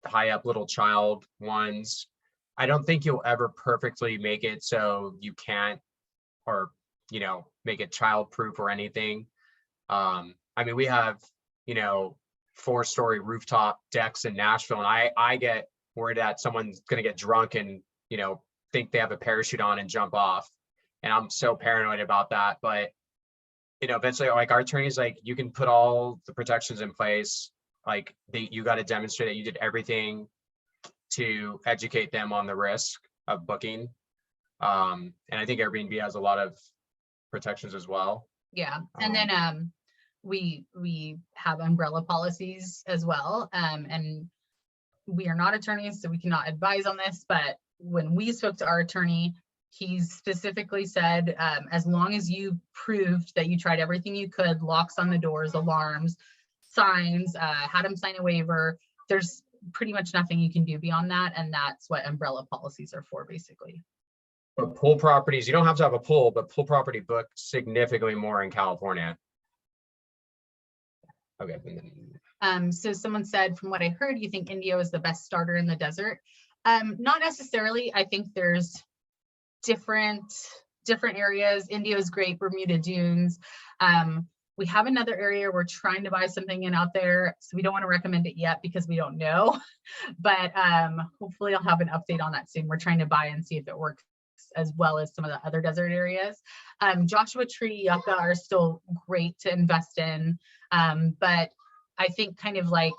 D: high up little child ones. I don't think you'll ever perfectly make it so you can't, or make it child proof or anything. I mean, we have 4-story rooftop decks in Nashville, and I get worried that someone's gonna get drunk and think they have a parachute on and jump off, and I'm so paranoid about that. But eventually, like, our attorney's like, you can put all the protections in place. Like, you got to demonstrate that you did everything to educate them on the risk of booking. And I think Airbnb has a lot of protections as well.
C: Yeah, and then we have umbrella policies as well, and we are not attorneys, so we cannot advise on this, but when we spoke to our attorney, he specifically said, as long as you proved that you tried everything you could, locks on the doors, alarms, signs, had him sign a waiver, there's pretty much nothing you can do beyond that, and that's what umbrella policies are for, basically.
D: But pool properties, you don't have to have a pool, but pool property book significantly more in California. Okay.
C: So someone said, from what I heard, you think Indio is the best starter in the desert. Not necessarily. I think there's different areas. Indio is great, Bermuda Dunes. We have another area we're trying to buy something in out there, so we don't want to recommend it yet because we don't know. But hopefully I'll have an update on that soon. We're trying to buy and see if it works as well as some of the other desert areas. Joshua Tree, Yucca are still great to invest in, but I think kind of like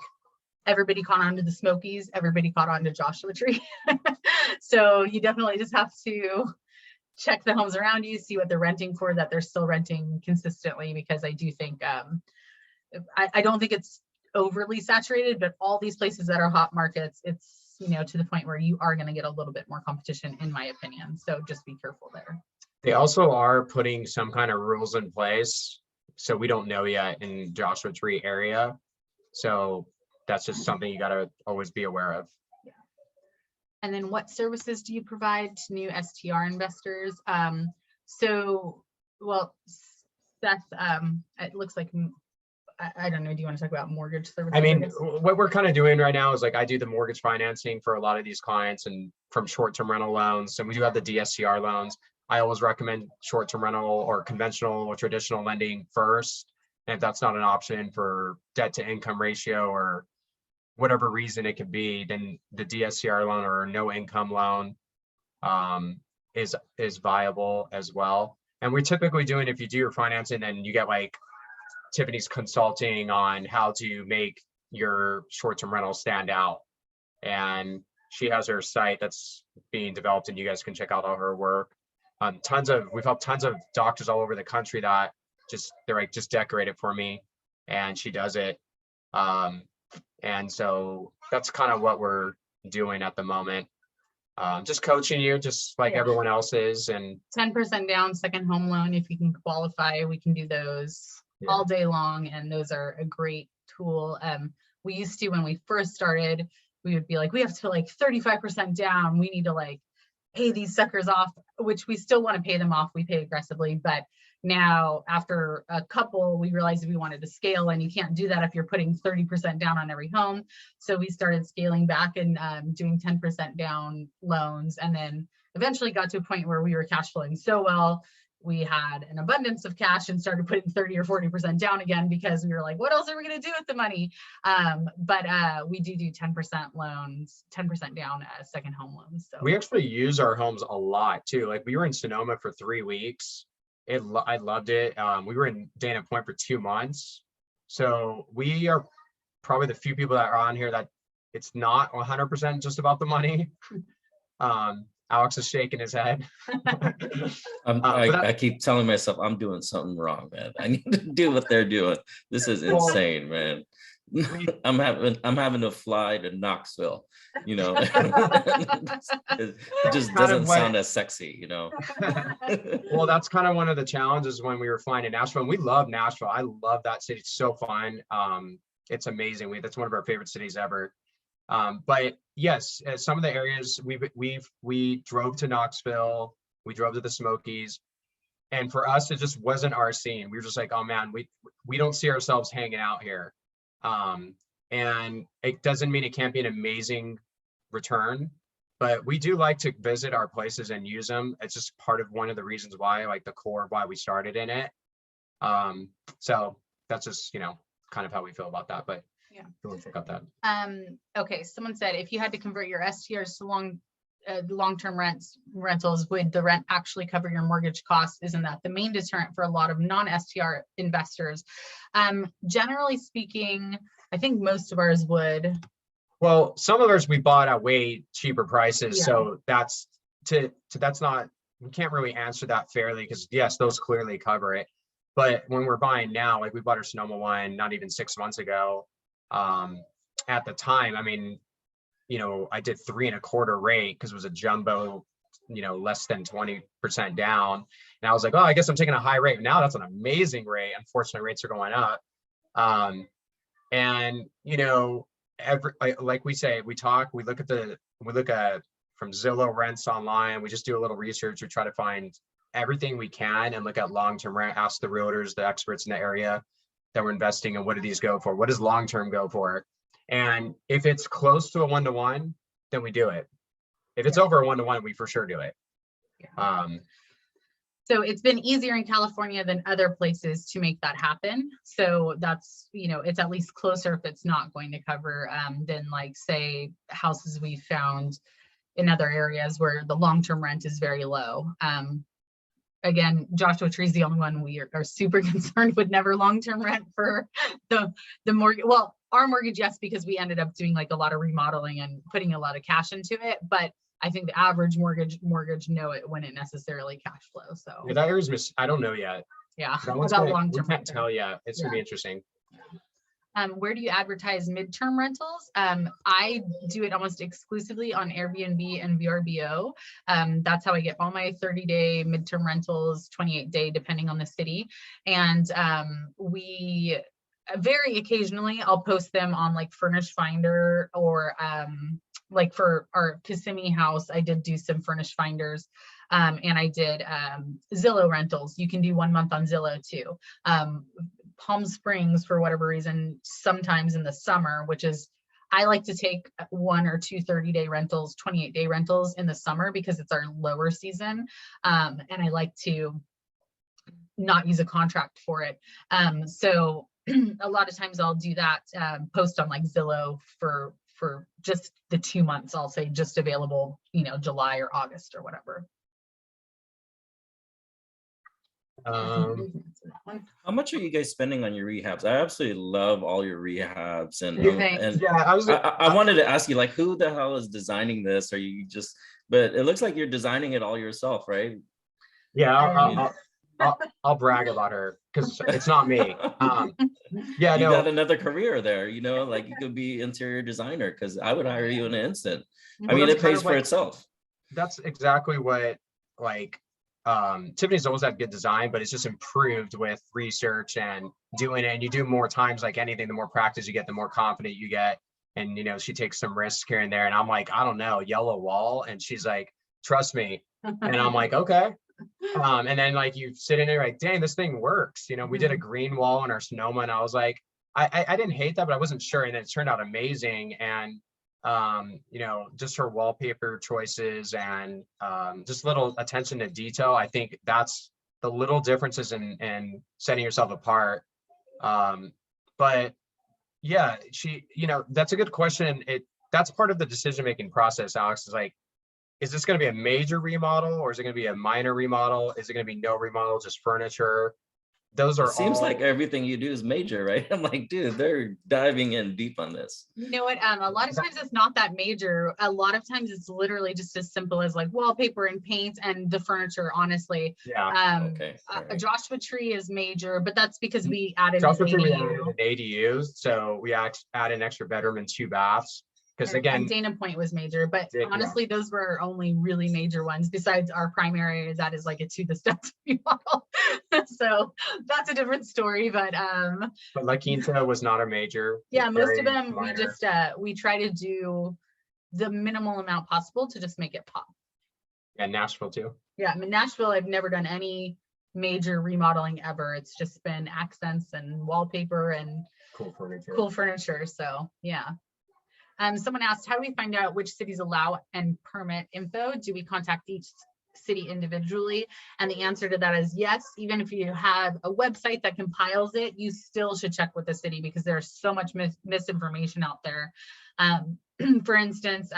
C: everybody caught on to the Smokies, everybody caught on to Joshua Tree. So you definitely just have to check the homes around you, see what they're renting for, that they're still renting consistently, because I do think, I don't think it's overly saturated, but all these places that are hot markets, it's, you know, to the point where you are going to get a little bit more competition, in my opinion. So just be careful there.
D: They also are putting some kind of rules in place, so we don't know yet in Joshua Tree area. So that's just something you got to always be aware of.
C: Yeah. And then what services do you provide to new STR investors? So, well, Seth, it looks like, I don't know, do you want to talk about mortgage services?
D: I mean, what we're kind of doing right now is like, I do the mortgage financing for a lot of these clients, and from short-term rental loans, and we do have the DSCR loans. I always recommend short-term rental or conventional or traditional lending first. And if that's not an option for debt to income ratio or whatever reason it could be, then the DSCR loan or no income loan is viable as well. And we're typically doing, if you do your financing, then you get like Tiffany's consulting on how to make your short-term rental stand out. And she has her site that's being developed, and you guys can check out all her work. We've helped tons of doctors all over the country that they're like, just decorate it for me, and she does it. And so that's kind of what we're doing at the moment. Just coaching you, just like everyone else is. And
C: 10% down second home loan, if you can qualify, we can do those all day long, and those are a great tool. We used to, when we first started, we would be like, we have to like 35% down, we need to like pay these suckers off, which we still want to pay them off, we pay aggressively. But now after a couple, we realized we wanted to scale, and you can't do that if you're putting 30% down on every home. So we started scaling back and doing 10% down loans, and then eventually got to a point where we were cash flowing so well, we had an abundance of cash and started putting 30 or 40% down again, because we were like, what else are we going to do with the money? But we do 10% loans, 10% down as second home loans. So
D: we actually use our homes a lot too. Like, we were in Sonoma for 3 weeks. I loved it. We were in Dana Point for 2 months. So we are probably the few people that are on here that it's not 100% just about the money. Alex is shaking his head.
A: I keep telling myself I'm doing something wrong, man. I need to do what they're doing. This is insane, man. I'm having to fly to Knoxville, you know. It just doesn't sound as sexy, you know.
D: Well, that's kind of one of the challenges when we were flying to Nashville. And we love Nashville. I love that city. It's so fun. It's amazing. That's one of our favorite cities ever. But yes, some of the areas we drove to Knoxville, we drove to the Smokies, and for us, it just wasn't our scene. We were just like, oh man, we don't see ourselves hanging out here. And it doesn't mean it can't be an amazing return, but we do like to visit our places and use them. It's just part of one of the reasons why, like the core of why we started in it. So that's just, you know, kind of how we feel about that. But
C: yeah,
D: we'll pick up that.
C: Okay, someone said, if you had to convert your STRs to long-term rentals, would the rent actually cover your mortgage costs? Isn't that the main deterrent for a lot of non-STR investors? Generally speaking, I think most of ours would.
D: Well, some of ours we bought at way cheaper prices,
C: Yeah.
D: so that's not, we can't really answer that fairly, because yes, those clearly cover it. But when we're buying now, like we bought our Sonoma one not even 6 months ago. At the time, I mean, you know, I did 3.25 rate because it was a jumbo, you know, less than 20% down. And I was like, oh, I guess I'm taking a high rate. Now that's an amazing rate. Unfortunately, rates are going up. And, you know, like we say, we look at from Zillow rents online, we just do a little research. We try to find everything we can and look at long-term rent, ask the realtors, the experts in the area that we're investing in, what do these go for? What does long-term go for? And if it's close to a 1-to-1, then we do it. If it's over a 1-to-1, we for sure do it.
C: So it's been easier in California than other places to make that happen. So that's, you know, it's at least closer if it's not going to cover than like say houses we found in other areas where the long-term rent is very low. Again, Joshua Tree is the only one we are super concerned would never long-term rent for the mortgage. Well, our mortgage, yes, because we ended up doing like a lot of remodeling and putting a lot of cash into it. But I think the average mortgage, no, it wouldn't necessarily cash flow. So
D: yeah, that area's I don't know yet.
C: Yeah,
D: We can't tell yet. It's gonna be interesting.
C: Where do you advertise midterm rentals? I do it almost exclusively on Airbnb and VRBO. That's how I get all my 30-day midterm rentals, 28-day, depending on the city. And we very occasionally I'll post them on like Furnished Finder or like for our Kissimmee house, I did do some Furnished Finders. And I did Zillow rentals. You can do 1 month on Zillow too. Palm Springs, for whatever reason, sometimes in the summer, which is, I like to take 1 or 2 30-day rentals, 28-day rentals in the summer because it's our lower season. And I like to not use a contract for it. So a lot of times I'll do that, post on like Zillow for just the 2 months, I'll say just available, you know, July or August or whatever.
A: How much are you guys spending on your rehabs? I absolutely love all your rehabs, and
D: yeah,
A: I wanted to ask you, like, who the hell is designing this? Are you just? But it looks like you're designing it all yourself, right?
D: Yeah, I'll brag about her because it's not me. Yeah,
A: you
D: no,
A: got another career there. You know, like you could be interior designer because I would hire you in an instant. I mean, it pays for itself.
D: That's exactly what like. Tiffany's always had good design, but it's just improved with research and doing it. And you do more times, like anything, the more practice you get, the more confident you get. And, you know, she takes some risks here and there. And I'm like, I don't know, yellow wall. And she's like, trust me. And I'm like, okay. And then like you sit in there like, dang, this thing works. You know, we did a green wall in our Sonoma and I was like, I didn't hate that, but I wasn't sure. And it turned out amazing. And you know, just her wallpaper choices and just little attention to detail. I think that's the little differences in setting yourself apart. But yeah, you know, that's a good question. That's part of the decision-making process, Alex, is like, is this going to be a major remodel or is it going to be a minor remodel? Is it going to be no remodel, just furniture? Those are
A: seems like everything you do is major, right? I'm like, dude, they're diving in deep on this.
C: You know what? A lot of times it's not that major. A lot of times it's literally just as simple as like wallpaper and paint and the furniture, honestly.
D: Yeah.
A: Okay. Right.
C: Joshua Tree is major, but that's because we added
D: Joshua Tree, we
C: ADU.
D: added an ADU, so we add an extra bedroom and 2 baths. Because again,
C: Dana Point was major, but honestly, those were our only really major ones. Besides our primary, that is like a to the steps remodel. So that's a different story. But
D: La Quinta was not a major.
C: Yeah, most of them
D: minor.
C: we just we try to do the minimal amount possible to just make it pop.
D: And Nashville too.
C: Yeah, I mean Nashville, I've never done any major remodeling ever. It's just been accents and wallpaper and
D: cool furniture.
C: Cool furniture. So yeah. Someone asked, how do we find out which cities allow and permit info? Do we contact each city individually? And the answer to that is yes. Even if you have a website that compiles it, you still should check with the city because there's so much misinformation out there. For instance,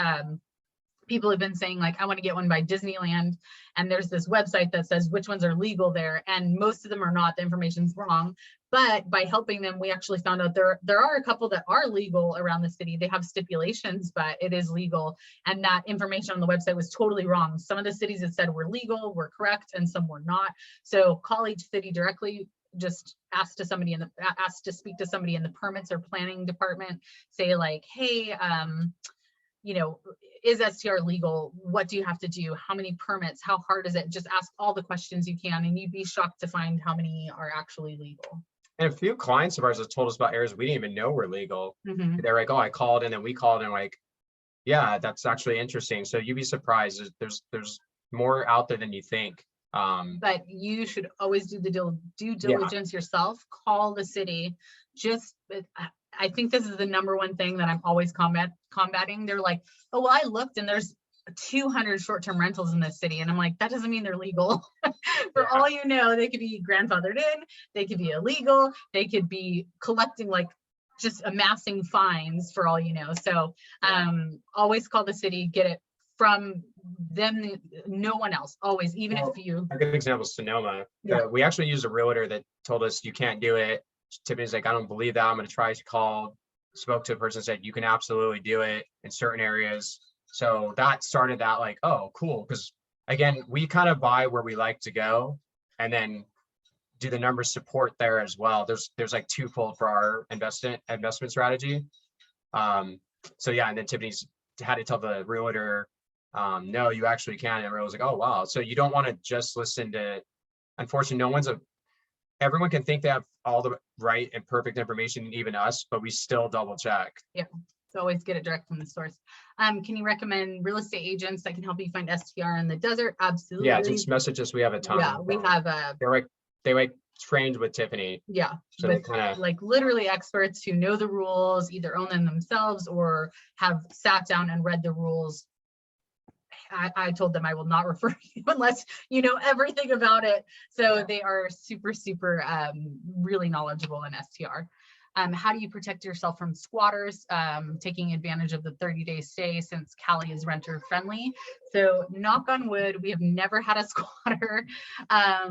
C: people have been saying like, I want to get one by Disneyland. And there's this website that says which ones are legal there. And most of them are not, the information's wrong. But by helping them, we actually found out there are a couple that are legal around the city. They have stipulations, but it is legal. And that information on the website was totally wrong. Some of the cities that said were legal were correct and some were not. So call each city directly. just ask to speak to somebody in the permits or planning department, say like, hey, you know, is STR legal? What do you have to do? How many permits? How hard is it? Just ask all the questions you can, and you'd be shocked to find how many are actually legal.
D: And a few clients of ours have told us about areas we didn't even know were legal. They're like, oh, I called, and then we called, and like, yeah, that's actually interesting. So you'd be surprised. There's more out there than you think.
C: But you should always do the due diligence yourself. Call the city. I think this is the number one thing that I'm always combating. They're like, oh, well, I looked and there's 200 short-term rentals in this city. And I'm like, that doesn't mean they're legal. For all you know, they could be grandfathered in, they could be illegal, they could be collecting, like, just amassing fines for all you know. So always call the city, get it from them, no one else, always, even if you.
D: A good example is Sonoma. We actually used a realtor that told us you can't do it. Tiffany's like, I don't believe that. I'm going to try. She called, spoke to a person, said you can absolutely do it in certain areas. So that started that, like, oh, cool. Because again, we kind of buy where we like to go, and then do the numbers support there as well. There's like twofold for our investment strategy. So yeah, and then Tiffany's had to tell the realtor, no, you actually can. And I was like, oh wow. So you don't want to just listen to. Unfortunately, everyone can think they have all the right and perfect information, even us, but we still double check. Yeah.
C: So always get it direct from the source. Can you recommend real estate agents that can help you find STR in the desert? Absolutely.
D: Yeah, just message us. We have a ton.
C: Yeah, we have
D: they like trained with Tiffany.
C: Yeah,
D: so they kind of
C: like literally experts who know the rules, either own them themselves or have sat down and read the rules. I told them I will not refer you unless you know everything about it. So they are super, super really knowledgeable in STR. How do you protect yourself from squatters taking advantage of the 30-day stay, since Cali is renter friendly? So knock on wood, we have never had a squatter.
D: I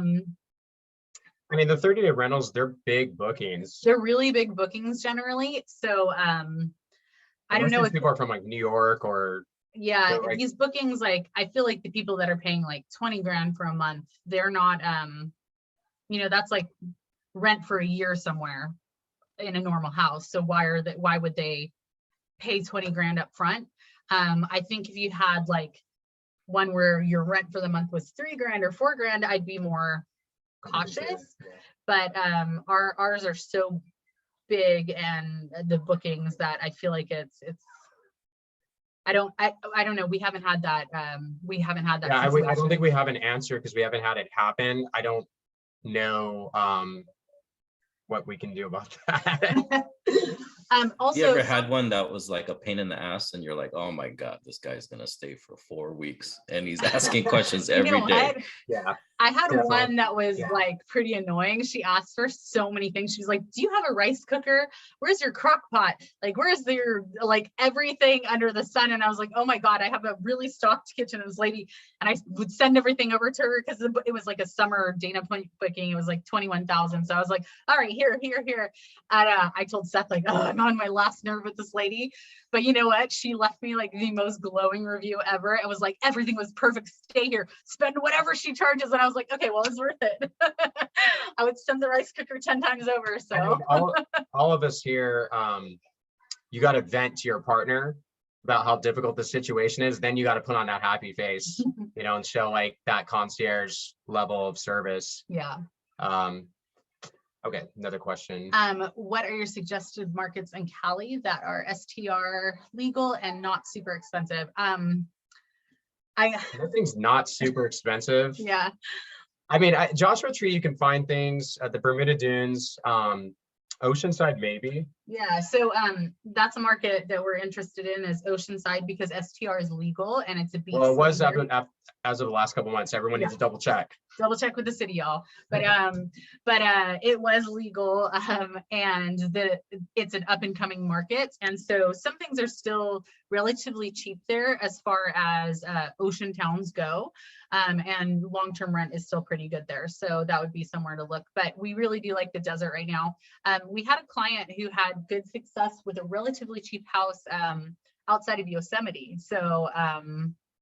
D: mean, the 30-day rentals, they're big bookings.
C: They're really big bookings generally. So I don't know if
D: people are from like New York or.
C: Yeah, like, these bookings, like, I feel like the people that are paying like 20 grand for a month, they're not, you know, that's like rent for a year somewhere in a normal house. So why would they pay 20 grand up front? I think if you had like one where your rent for the month was 3 grand or 4 grand, I'd be more cautious. But ours are so big, and the bookings, that I feel like it's I don't know. We haven't had that. Yeah,
D: I don't think we have an answer because we haven't had it happen. I don't know what we can do about that.
C: Also,
A: you ever had one that was like a pain in the ass, and you're like, oh my God, this guy's gonna stay for 4 weeks and he's asking questions every day.
D: Yeah.
C: I had one that was like pretty annoying. She asked for so many things. She's like, do you have a rice cooker? Where's your crock pot? Like, where's your, like, everything under the sun? And I was like, oh my God, I have a really stocked kitchen. And this lady, and I would send everything over to her because it was like a summer Dana Point booking. It was like 21,000. So I was like, all right, here. And I told Seth, like, oh, I'm on my last nerve with this lady. But you know what? She left me like the most glowing review ever. It was like, everything was perfect. Stay here, spend whatever she charges. And I was like, okay, well, it's worth it. I would send the rice cooker 10 times over. So
D: I mean, all of us here, you got to vent to your partner about how difficult the situation is. Then you got to put on that happy face, you know, and show like that concierge level of service.
C: Yeah.
D: Okay, another question.
C: What are your suggested markets in Cali that are STR legal and not super expensive?
D: Nothing's not super expensive.
C: Yeah.
D: I mean, Joshua Tree, you can find things at the Bermuda Dunes, Oceanside, maybe.
C: Yeah, so that's a market that we're interested in, is Oceanside, because STR is legal and it's a beach.
D: Well, it was as of the last couple months. Everyone needs to double check
C: with the city, y'all. But it was legal, and it's an up and coming market, and so some things are still relatively cheap there as far as ocean towns go, and long-term rent is still pretty good there. So that would be somewhere to look. But we really do like the desert right now. We had a client who had good success with a relatively cheap house outside of Yosemite. So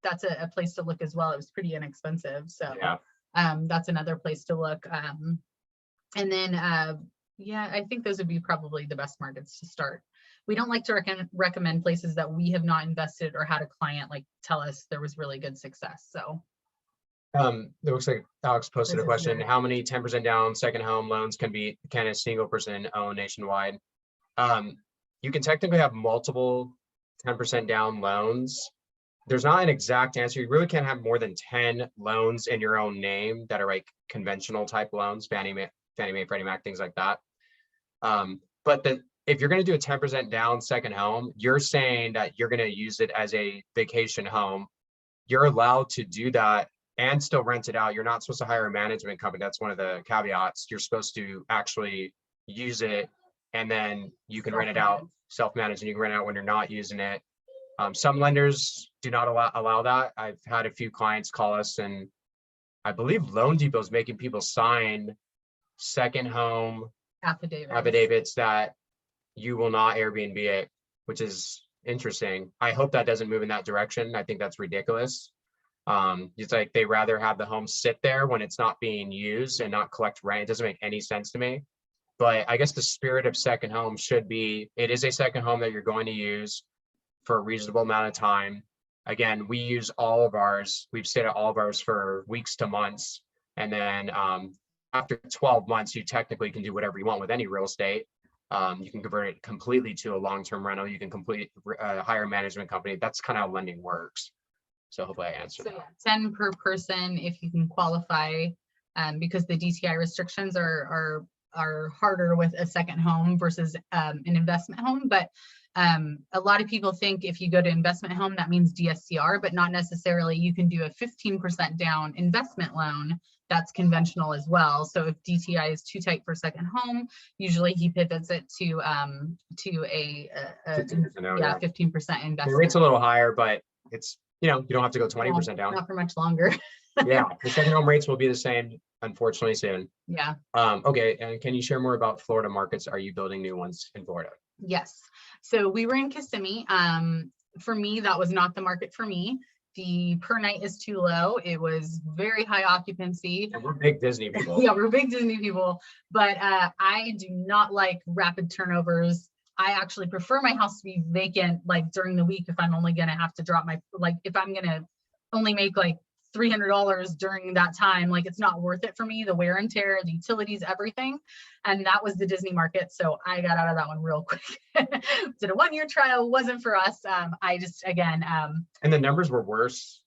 C: that's a place to look as well. It was pretty inexpensive. So yeah. That's another place to look. And then, yeah, I think those would be probably the best markets to start. We don't like to recommend places that we have not invested or had a client like tell us there was really good success. So
D: It looks like Alex posted
C: This
D: a
C: is
D: question.
C: your-
D: How many 10% down second home loans can a single person own nationwide? You can technically have multiple 10% down loans. There's not an exact answer. You really can't have more than 10 loans in your own name that are like conventional type loans, Fannie Mae, Freddie Mac, things like that. But if you're going to do a 10% down second home, you're saying that you're going to use it as a vacation home. You're allowed to do that and still rent it out. You're not supposed to hire a management company. That's one of the caveats. You're supposed to actually use it, and then you can rent it out, self-manage, and you can rent it out when you're not using it. Some lenders do not allow that. I've had a few clients call us, and I believe Loan Depot is making people sign second home affidavits that you will not Airbnb it, which is interesting. I hope that doesn't move in that direction. I think that's ridiculous. It's like they rather have the home sit there when it's not being used and not collect rent. It doesn't make any sense to me. But I guess the spirit of second home should be, it is a second home that you're going to use for a reasonable amount of time. Again, we use all of ours. We've stayed at all of ours for weeks to months. And then after 12 months, you technically can do whatever you want with any real estate. You can convert it completely to a long-term rental. You can hire a management company. That's kind of how lending works. So hopefully I answered
C: So
D: that.
C: yeah, 10 per person if you can qualify, because the DTI restrictions are harder with a second home versus an investment home. But a lot of people think if you go to investment home, that means DSCR, but not necessarily. You can do a 15% down investment loan. That's conventional as well. So if DTI is too tight for second home, usually he pivots it to a 15% investment.
D: The rate's a little higher, but it's, you don't have to go 20% down.
C: Not for much longer.
D: Yeah, the second home rates will be the same, unfortunately, soon.
C: Yeah.
D: Okay, and can you share more about Florida markets? Are you building new ones in Florida?
C: Yes. So we were in Kissimmee. For me, that was not the market for me. The per night is too low. It was very high occupancy.
D: And we're big Disney people.
C: Yeah, we're big Disney people, but I do not like rapid turnovers. I actually prefer my house to be vacant, like during the week, if I'm only gonna have to drop if I'm gonna only make like $300 during that time, like it's not worth it for me, the wear and tear, the utilities, everything. And that was the Disney market. So I got out of that one real quick. Did a 1-year trial, wasn't for us. I just, again.
D: And the numbers were worse.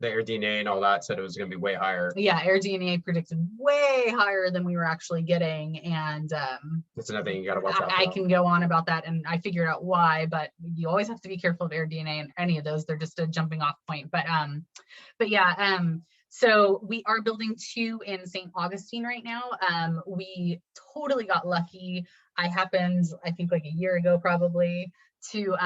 D: The AirDNA and all that said it was going to be way higher.
C: Yeah, AirDNA predicted way higher than we were actually getting. And
D: that's another thing you got to watch out for.
C: I can go on about that, and I figured out why, but you always have to be careful of AirDNA and any of those. They're just a jumping off point. But yeah, so we are building 2 in St. Augustine right now. We totally got lucky. I think like a year ago probably, to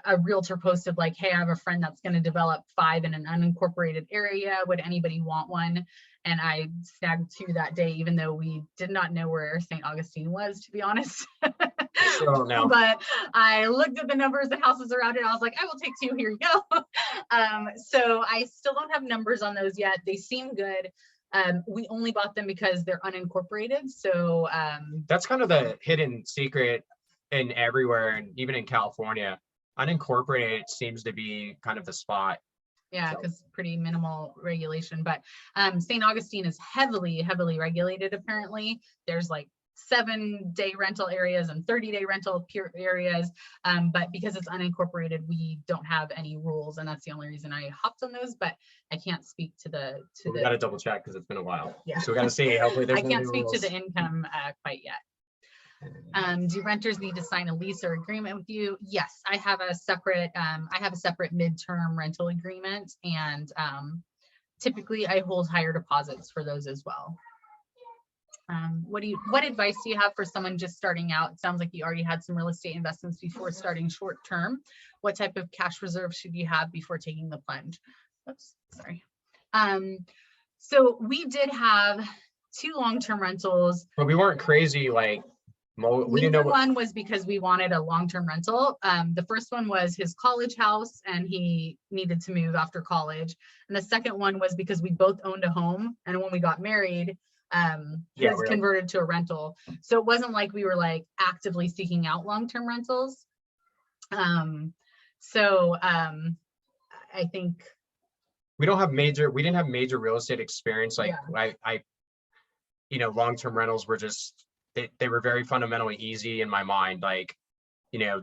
C: a realtor posted like, hey, I have a friend that's going to develop 5 in an unincorporated area. Would anybody want one? And I snagged 2 that day, even though we did not know where St. Augustine was, to be honest.
D: Still no.
C: But I looked at the numbers, the houses around it. I was like, I will take 2. Here you go. So I still don't have numbers on those yet. They seem good. We only bought them because they're unincorporated. So
D: that's kind of the hidden secret in everywhere, and even in California. Unincorporated seems to be kind of the spot.
C: Yeah, because pretty minimal regulation. But St. Augustine is heavily regulated. Apparently, there's like 7-day rental areas and 30-day rental areas. But because it's unincorporated, we don't have any rules, and that's the only reason I hopped on those. But I can't speak to the.
D: We got to double check because it's been a while.
C: Yeah.
D: So we got to see. Hopefully, there's
C: I can't speak
D: rules.
C: to the income quite yet. Do renters need to sign a lease or agreement with you? Yes, I have a separate midterm rental agreement, and typically I hold higher deposits for those as well. What advice do you have for someone just starting out? It sounds like you already had some real estate investments before starting short term. What type of cash reserve should you have before taking the plunge? Oops, sorry. So we did have 2 long-term rentals.
D: But we weren't crazy like. We didn't know
C: one was because we wanted a long-term rental. The first one was his college house, and he needed to move after college. And the second one was because we both owned a home, and when we got married, his converted to a rental. So it wasn't like we were like actively seeking out long-term rentals. I think
D: we didn't have major real estate experience. Like I long-term rentals were just, they were very fundamentally easy in my mind. Like,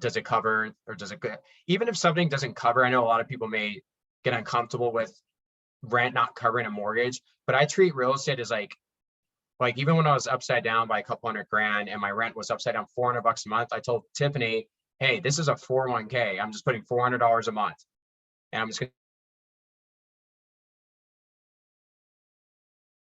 D: does it cover or does it, even if something doesn't cover, I know a lot of people may get uncomfortable with rent not covering a mortgage, but I treat real estate as like even when I was upside down by a couple $100,000 and my rent was upside down $400 a month, I told Tiffany, hey, this is a 401k. I'm just putting $400 a month and I'm just going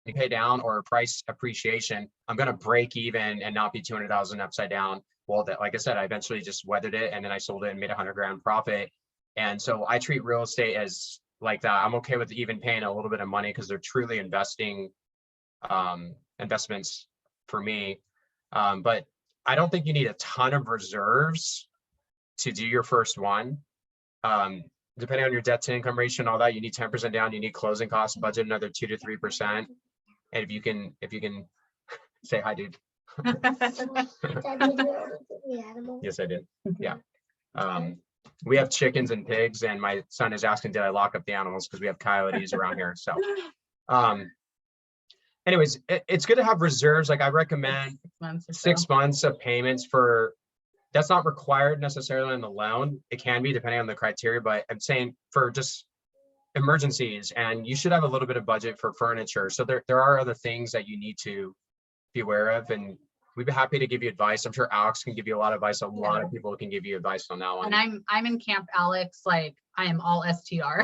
D: to pay down or price appreciation. I'm going to break even and not be 200,000 upside down. Well, that, like I said, I eventually just weathered it and then I sold it and made $100,000 profit. And so I treat real estate as like that. I'm okay with even paying a little bit of money because they're truly investments for me. But I don't think you need a ton of reserves to do your first one. Depending on your debt to income ratio and all that, you need 10% down, you need closing costs, budget another 2 to 3%. And if you can say hi, dude. Yes, I did. Yeah. We have chickens and pigs, and my son is asking, did I lock up the animals? Because we have coyotes around here. So anyways, it's good to have reserves. Like I recommend 6 months of payments for, that's not required necessarily in the loan. It can be depending on the criteria, but I'm saying for just emergencies, and you should have a little bit of budget for furniture. So there are other things that you need to be aware of, and we'd be happy to give you advice. I'm sure Alex can give you a lot of advice. A lot of people can give you advice on that one.
C: And I'm in camp Alex, like I am all STR.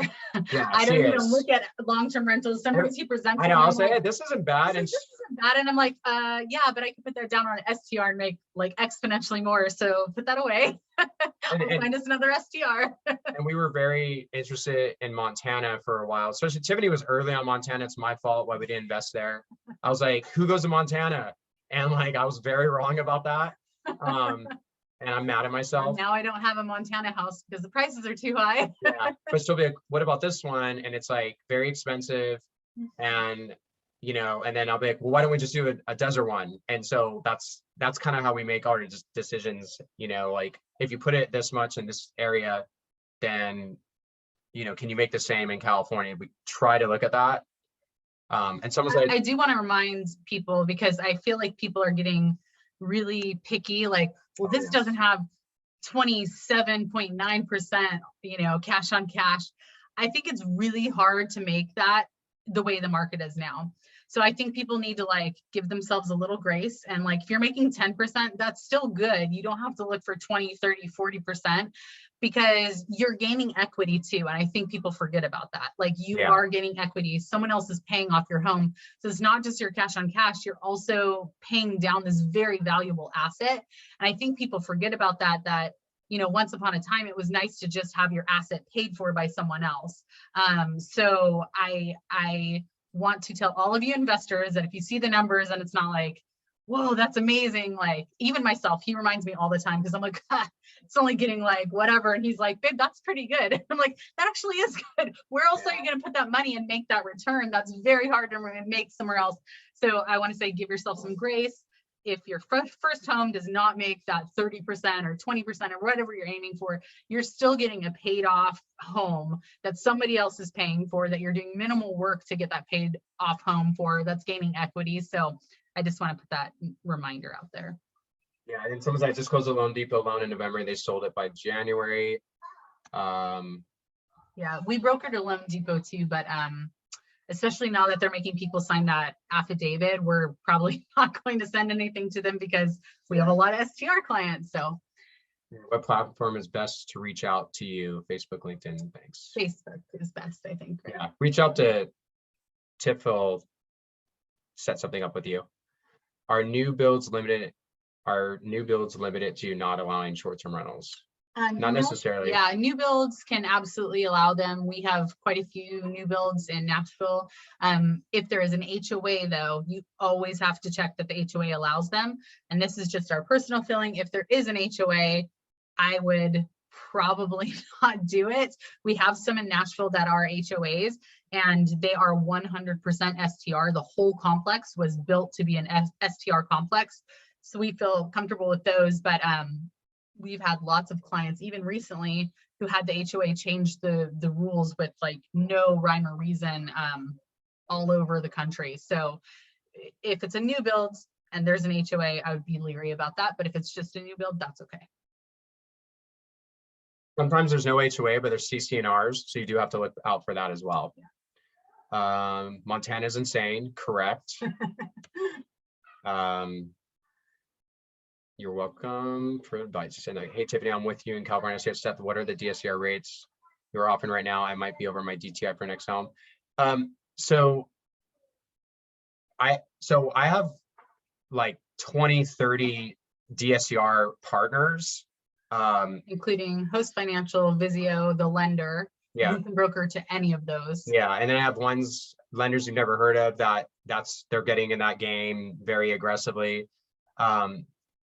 D: Yeah,
C: I don't even look at long-term rentals. Sometimes he presents.
D: I know, I'll say, hey, this isn't bad.
C: This isn't bad. And I'm like, yeah, but I can put that down on an STR and make like exponentially more. So put that away. Find us another STR.
D: And we were very interested in Montana for a while. Especially Tiffany was early on Montana. It's my fault why we didn't invest there. I was like, who goes to Montana? And like, I was very wrong about that. And I'm mad at myself.
C: And now I don't have a Montana house because the prices are too high.
D: Yeah, but she'll be like, what about this one? And it's like very expensive. And, and then I'll be like, well, why don't we just do a desert one? And so that's kind of how we make our decisions. Like if you put it this much in this area, then, can you make the same in California? We try to look at that. And someone's like,
C: I do want to remind people, because I feel like people are getting really picky, like, well, this doesn't have 27.9%, cash on cash. I think it's really hard to make that the way the market is now. So I think people need to like give themselves a little grace, and like if you're making 10%, that's still good. You don't have to look for 20, 30, 40%, because you're gaining equity too. And I think people forget about that. Like you are gaining equity. Someone else is paying off your home. So it's not just your cash on cash, you're also paying down this very valuable asset. And I think people forget about that, once upon a time, it was nice to just have your asset paid for by someone else. So I want to tell all of you investors that if you see the numbers and it's not like, whoa, that's amazing. Like even myself, he reminds me all the time, because I'm like, it's only getting like whatever. And he's like, babe, that's pretty good. I'm like, that actually is good. Where else are you going to put that money and make that return? That's very hard to make somewhere else. So I want to say, give yourself some grace. If your first home does not make that 30% or 20% or whatever you're aiming for, you're still getting a paid off home that somebody else is paying for, that you're doing minimal work to get that paid off home for, that's gaining equity. So I just want to put that reminder out there.
D: Yeah, and someone's like, I just closed a Loan Depot loan in November and they sold it by January.
C: Yeah, we brokered a Loan Depot too, but especially now that they're making people sign that affidavit, we're probably not going to send anything to them because we have a lot of STR clients. So
D: what platform is best to reach out to you? Facebook, LinkedIn, thanks.
C: Facebook is best, I think. Right?
D: Yeah, reach out to Tiff, will set something up with you. Are new builds limited to not allowing short-term rentals? Not necessarily.
C: Yeah, new builds can absolutely allow them. We have quite a few new builds in Nashville. If there is an HOA though, you always have to check that the HOA allows them. And this is just our personal feeling. If there is an HOA, I would probably not do it. We have some in Nashville that are HOAs, and they are 100% STR. The whole complex was built to be an STR complex. So we feel comfortable with those, but we've had lots of clients, even recently, who had the HOA change the rules with like no rhyme or reason all over the country. So if it's a new build and there's an HOA, I would be leery about that. But if it's just a new build, that's okay.
D: Sometimes there's no HOA, but there's CC&Rs, so you do have to look out for that as well. Yeah. Montana's insane, correct. You're welcome for advice. Saying like, hey Tiffany, I'm with you in California. Seth, what are the DSCR rates you're offering right now? I might be over my DTI for next home. So I have like 20, 30 DSCR partners.
C: Including Host Financial, Vizio, the lender.
D: Yeah.
C: You can broker to any of those.
D: Yeah, and then I have lenders you've never heard of they're getting in that game very aggressively.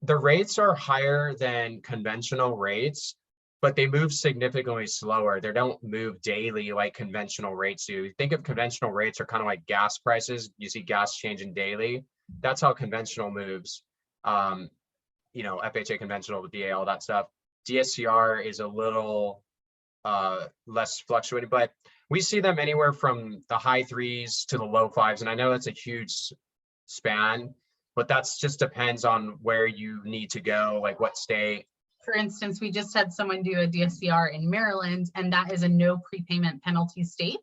D: The rates are higher than conventional rates, but they move significantly slower. They don't move daily like conventional rates do. Think of conventional rates are kind of like gas prices. You see gas changing daily. That's how conventional moves. FHA conventional with DA, all that stuff. DSCR is a little less fluctuating, but we see them anywhere from the high 3s to the low 5s. And I know that's a huge span, but that's just depends on where you need to go, like what state.
C: For instance, we just had someone do a DSCR in Maryland, and that is a no prepayment penalty state.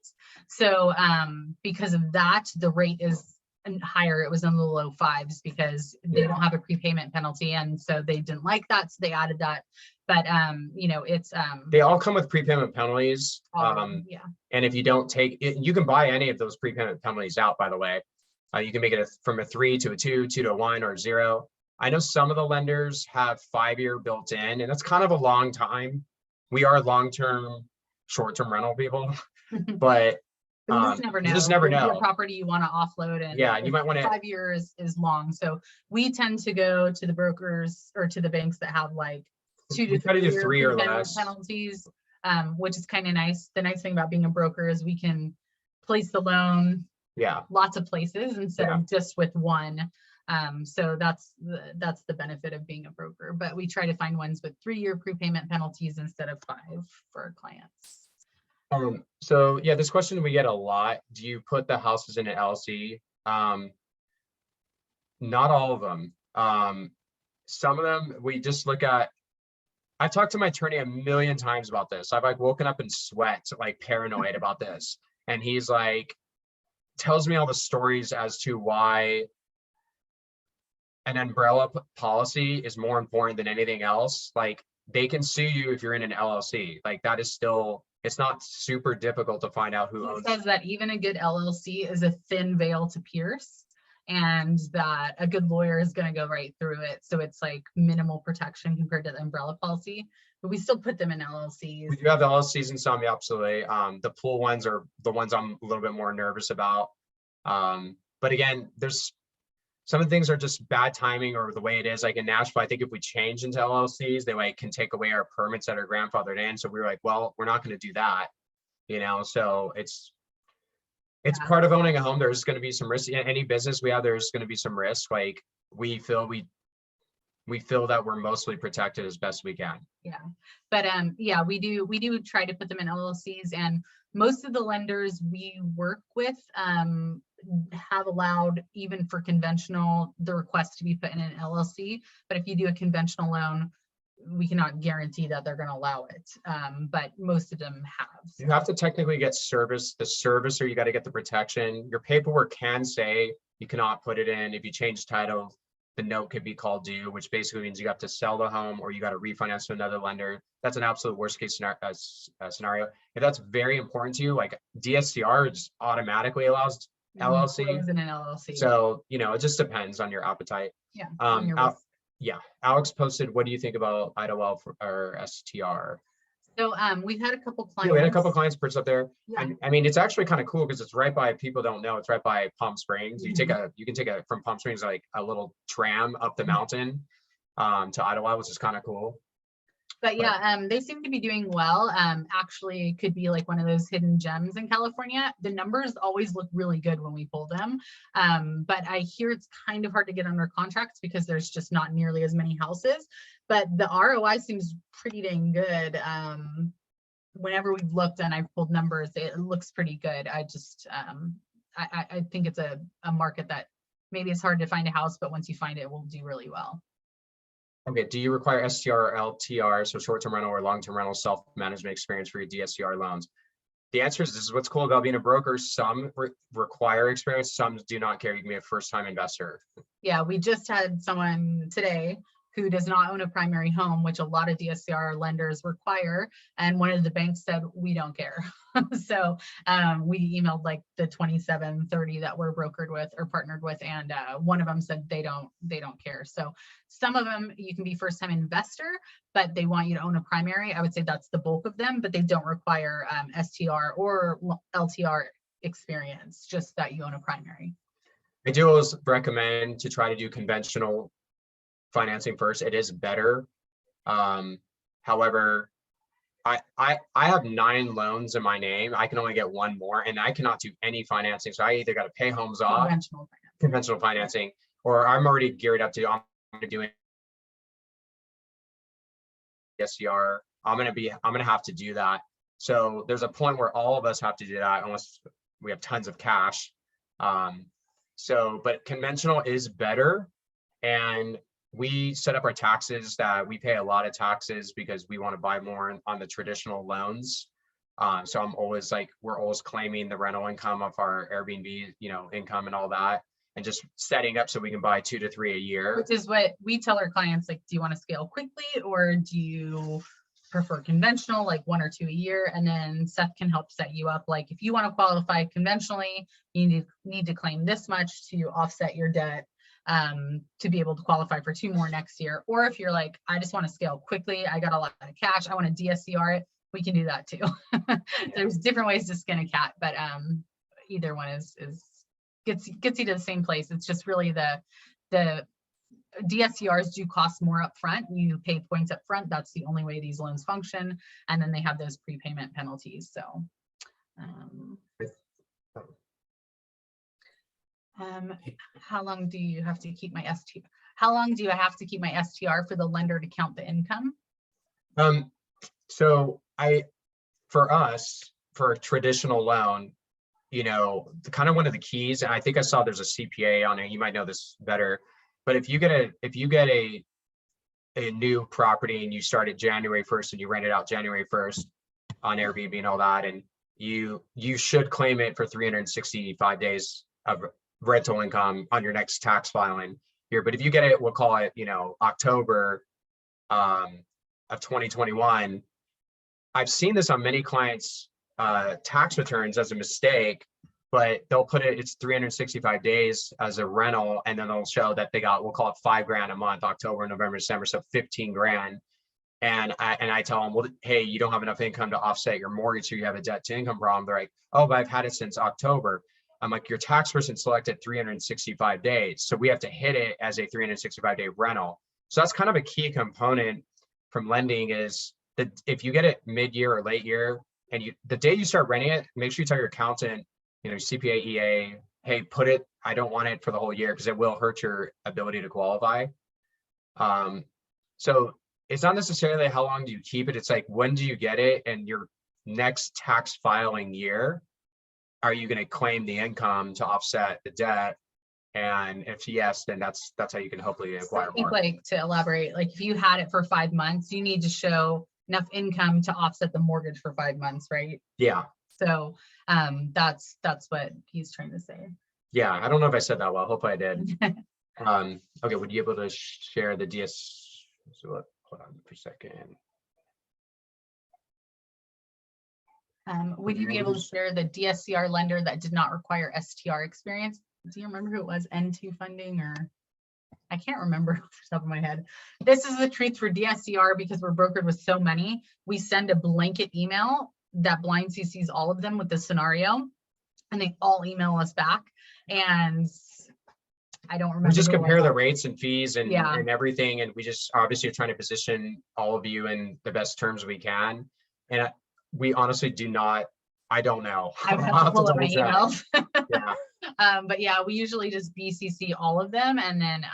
C: So because of that, the rate is higher. It was in the low 5s because they don't have a prepayment penalty, and so they didn't like that, so they added that. But it's
D: they all come with prepayment penalties.
C: Yeah.
D: And if you don't take it, you can buy any of those prepayment penalties out, by the way. You can make it from a 3 to a 2, 2 to a 1, or 0. I know some of the lenders have 5-year built in, and that's kind of a long time. We are long-term, short-term rental people, but
C: you just never know.
D: You just never know.
C: Your property you want to offload, and
D: yeah, you might want to.
C: 5 years is long, so we tend to go to the brokers or to the banks that have like 2 to 3 year
D: 3 or less
C: penalties, which is kind of nice. The nice thing about being a broker is we can place the loan, lots of places instead of just with one. So that's the benefit of being a broker. But we try to find ones with 3-year prepayment penalties instead of 5 for our clients.
D: So yeah, this question we get a lot. Do you put the houses in an LLC? Not all of them. Some of them we just look at. I talked to my attorney a million times about this. I've like woken up in sweat, like paranoid about this. And he's like, tells me all the stories as to why an umbrella policy is more important than anything else. Like they can sue you if you're in an LLC. Like that is still, it's not super difficult to find out who owns.
C: He says that even a good LLC is a thin veil to pierce, and that a good lawyer is going to go right through it. So it's like minimal protection compared to the umbrella policy, but we still put them in LLCs.
D: We do have the LLCs in some, absolutely. The pool ones are the ones I'm a little bit more nervous about. But again, there's some of the things are just bad timing or the way it is. Like in Nashville, I think if we change into LLCs, they like can take away our permits that are grandfathered in. So we were like, well, we're not going to do that, so it's part of owning a home. There's going to be some risk in any business we have. There's going to be some risk. Like we feel that we're mostly protected as best we can.
C: Yeah. But we do try to put them in LLCs, and most of the lenders we work with have allowed, even for conventional, the request to be put in an LLC. But if you do a conventional loan, we cannot guarantee that they're going to allow it. But most of them have. So.
D: You have to technically get service, the servicer, you got to get the protection. Your paperwork can say you cannot put it in. If you change title, the note could be called due, which basically means you have to sell the home or you got to refinance to another lender. That's an absolute worst case scenario. If that's very important to you, like DSCR just automatically allows LLC.
C: In an LLC.
D: So, it just depends on your appetite.
C: Yeah.
D: Alex posted, what do you think about IDOL or STR?
C: So we've had a couple clients.
D: Yeah, we had a couple clients purchase up there.
C: Yeah.
D: And I mean, it's actually kind of cool because it's right by, people don't know, it's right by Palm Springs. You can take a from Palm Springs, like a little tram up the mountain to IDOL, which is kind of cool.
C: But yeah, they seem to be doing well. Actually, it could be like one of those hidden gems in California. The numbers always look really good when we pull them. But I hear it's kind of hard to get under contracts because there's just not nearly as many houses. But the ROI seems pretty dang good. Whenever we've looked and I've pulled numbers, it looks pretty good. I just, I think it's a market that maybe it's hard to find a house, but once you find it, it will do really well.
D: Okay, do you require STR or LTR, so short-term rental or long-term rental self-management experience for your DSCR loans? The answer is, this is what's cool about being a broker. Some require experience, some do not care. You can be a first-time investor.
C: Yeah, we just had someone today who does not own a primary home, which a lot of DSCR lenders require. And one of the banks said, we don't care. So we emailed like the 27-30 that we're brokered with or partnered with. And one of them said they don't care. So some of them, you can be first-time investor, but they want you to own a primary. I would say that's the bulk of them, but they don't require STR or LTR experience, just that you own a primary.
D: I do always recommend to try to do conventional financing first. It is better. However, I have 9 loans in my name. I can only get 1 more, and I cannot do any financing. So I either got to pay homes off, conventional financing, or I'm already geared up to, I'm doing SCR. I'm gonna have to do that. So there's a point where all of us have to do that unless we have tons of cash. But conventional is better, and we set up our taxes that we pay a lot of taxes because we want to buy more on the traditional loans. So I'm always like, we're always claiming the rental income of our Airbnb, income and all that, and just setting up so we can buy 2 to 3 a year.
C: Which is what we tell our clients, like, do you want to scale quickly or do you prefer conventional, like 1 or 2 a year? And then Seth can help set you up. Like, if you want to qualify conventionally, you need to claim this much to offset your debt to be able to qualify for 2 more next year. Or if you're like, I just want to scale quickly, I got a lot of cash, I want to DSCR it, we can do that too. There's different ways to skin a cat, but either one gets you to the same place. It's just really the DSCRs do cost more up front. You pay points up front. That's the only way these loans function. And then they have those prepayment penalties. So how long do you have to keep my STR? How long do I have to keep my STR for the lender to count the income?
D: So for us, for a traditional loan, kind of one of the keys, and I think I saw there's a CPA on it. You might know this better, but if you get a new property and you start it January 1st and you rent it out January 1st on Airbnb and all that, and you should claim it for 365 days of rental income on your next tax filing here. But if you get it, we'll call it, October of 2021, I've seen this on many clients' tax returns as a mistake, but they'll put it's 365 days as a rental, and then they'll show that they got, we'll call it $5 grand a month, October, November, December, so 15 grand. And I tell them, well, hey, you don't have enough income to offset your mortgage, so you have a debt to income problem. They're like, oh, but I've had it since October. I'm like, your tax person selected 365 days. So we have to hit it as a 365-day rental. So that's kind of a key component from lending, is that if you get it mid-year or late year, and the day you start renting it, make sure you tell your accountant, CPA, EA, hey, I don't want it for the whole year, because it will hurt your ability to qualify. So it's not necessarily how long do you keep it. It's like, when do you get it? And your next tax filing year, are you going to claim the income to offset the debt? And if yes, then that's how you can hopefully acquire more.
C: Like, to elaborate, like if you had it for 5 months, you need to show enough income to offset the mortgage for 5 months, right?
D: Yeah.
C: So that's what he's trying to say.
D: Yeah, I don't know if I said that well. Hopefully I did. Okay, would you be able to share the DS? So hold on for a second.
C: Would you be able to share the DSCR lender that did not require STR experience? Do you remember who it was? N2 funding, or I can't remember off the top of my head. This is the truth for DSCR, because we're brokered with so many. We send a blanket email that blind CCs all of them with the scenario, and they all email us back. And I don't remember.
D: We just
C: who it
D: compare
C: was.
D: the rates and fees and,
C: Yeah.
D: and everything. And we just obviously are trying to position all of you in the best terms we can. And we honestly do not, I don't know.
C: I would
D: I'll
C: have to pull up my
D: double check.
C: emails.
D: Yeah.
C: But yeah, we usually just BCC all of them, and then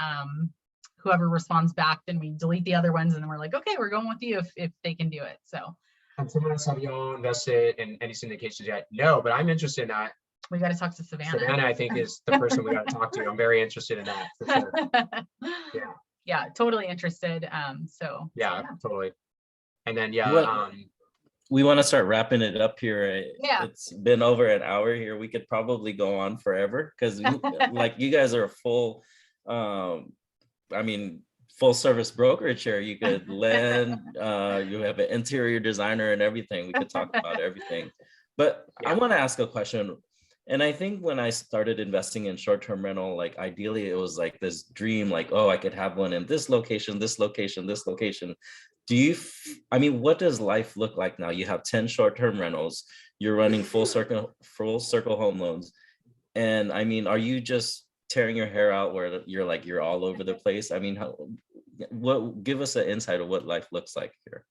C: whoever responds back, then we delete the other ones, and then we're like, okay, we're going with you if they can do it. So.
D: And someone have y'all invested in any syndications yet? No, but I'm interested in that.
C: We got to talk to Savannah.
D: Savannah, I think, is the person we got to talk to. I'm very interested in that for sure. Yeah.
C: Yeah, totally interested. So
D: Yeah, totally. And then
A: we want to start wrapping it up here.
C: Yeah.
A: It's been over an hour here. We could probably go on forever because like you guys are a full, full service brokerage here. You could lend, you have an interior designer and everything. We could talk about everything. But I want to ask a question. And I think when I started investing in short-term rental, like ideally it was like this dream, like, oh, I could have one in this location, this location, this location. What does life look like now? You have 10 short-term rentals, you're running full circle home loans. And are you just tearing your hair out where you're all over the place? Give us an insight of what life looks like here.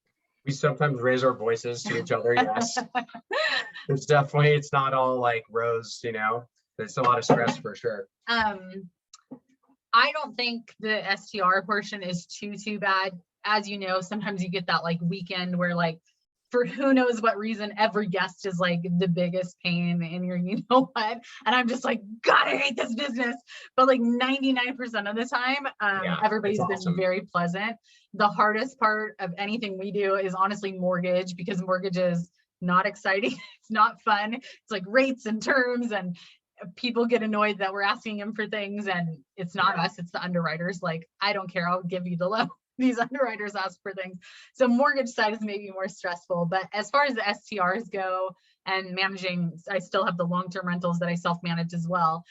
D: We sometimes raise our voices to each other. Yes. It's not all like rose, there's a lot of stress for sure.
C: I don't think the STR portion is too bad. As you know, sometimes you get that like weekend where like, for who knows what reason, every guest is like the biggest pain in your, you know what? And I'm just like, God, I hate this business. But like 99% of the time, everybody's been
D: awesome.
C: Very pleasant. The hardest part of anything we do is honestly mortgage, because mortgage is not exciting. It's not fun. It's like rates and terms, and people get annoyed that we're asking them for things, and it's not us, it's the underwriters. Like, I don't care, I'll give you the loan. These underwriters ask for things. So mortgage side is maybe more stressful, but as far as the STRs go and managing, I still have the long-term rentals that I self-manage as well.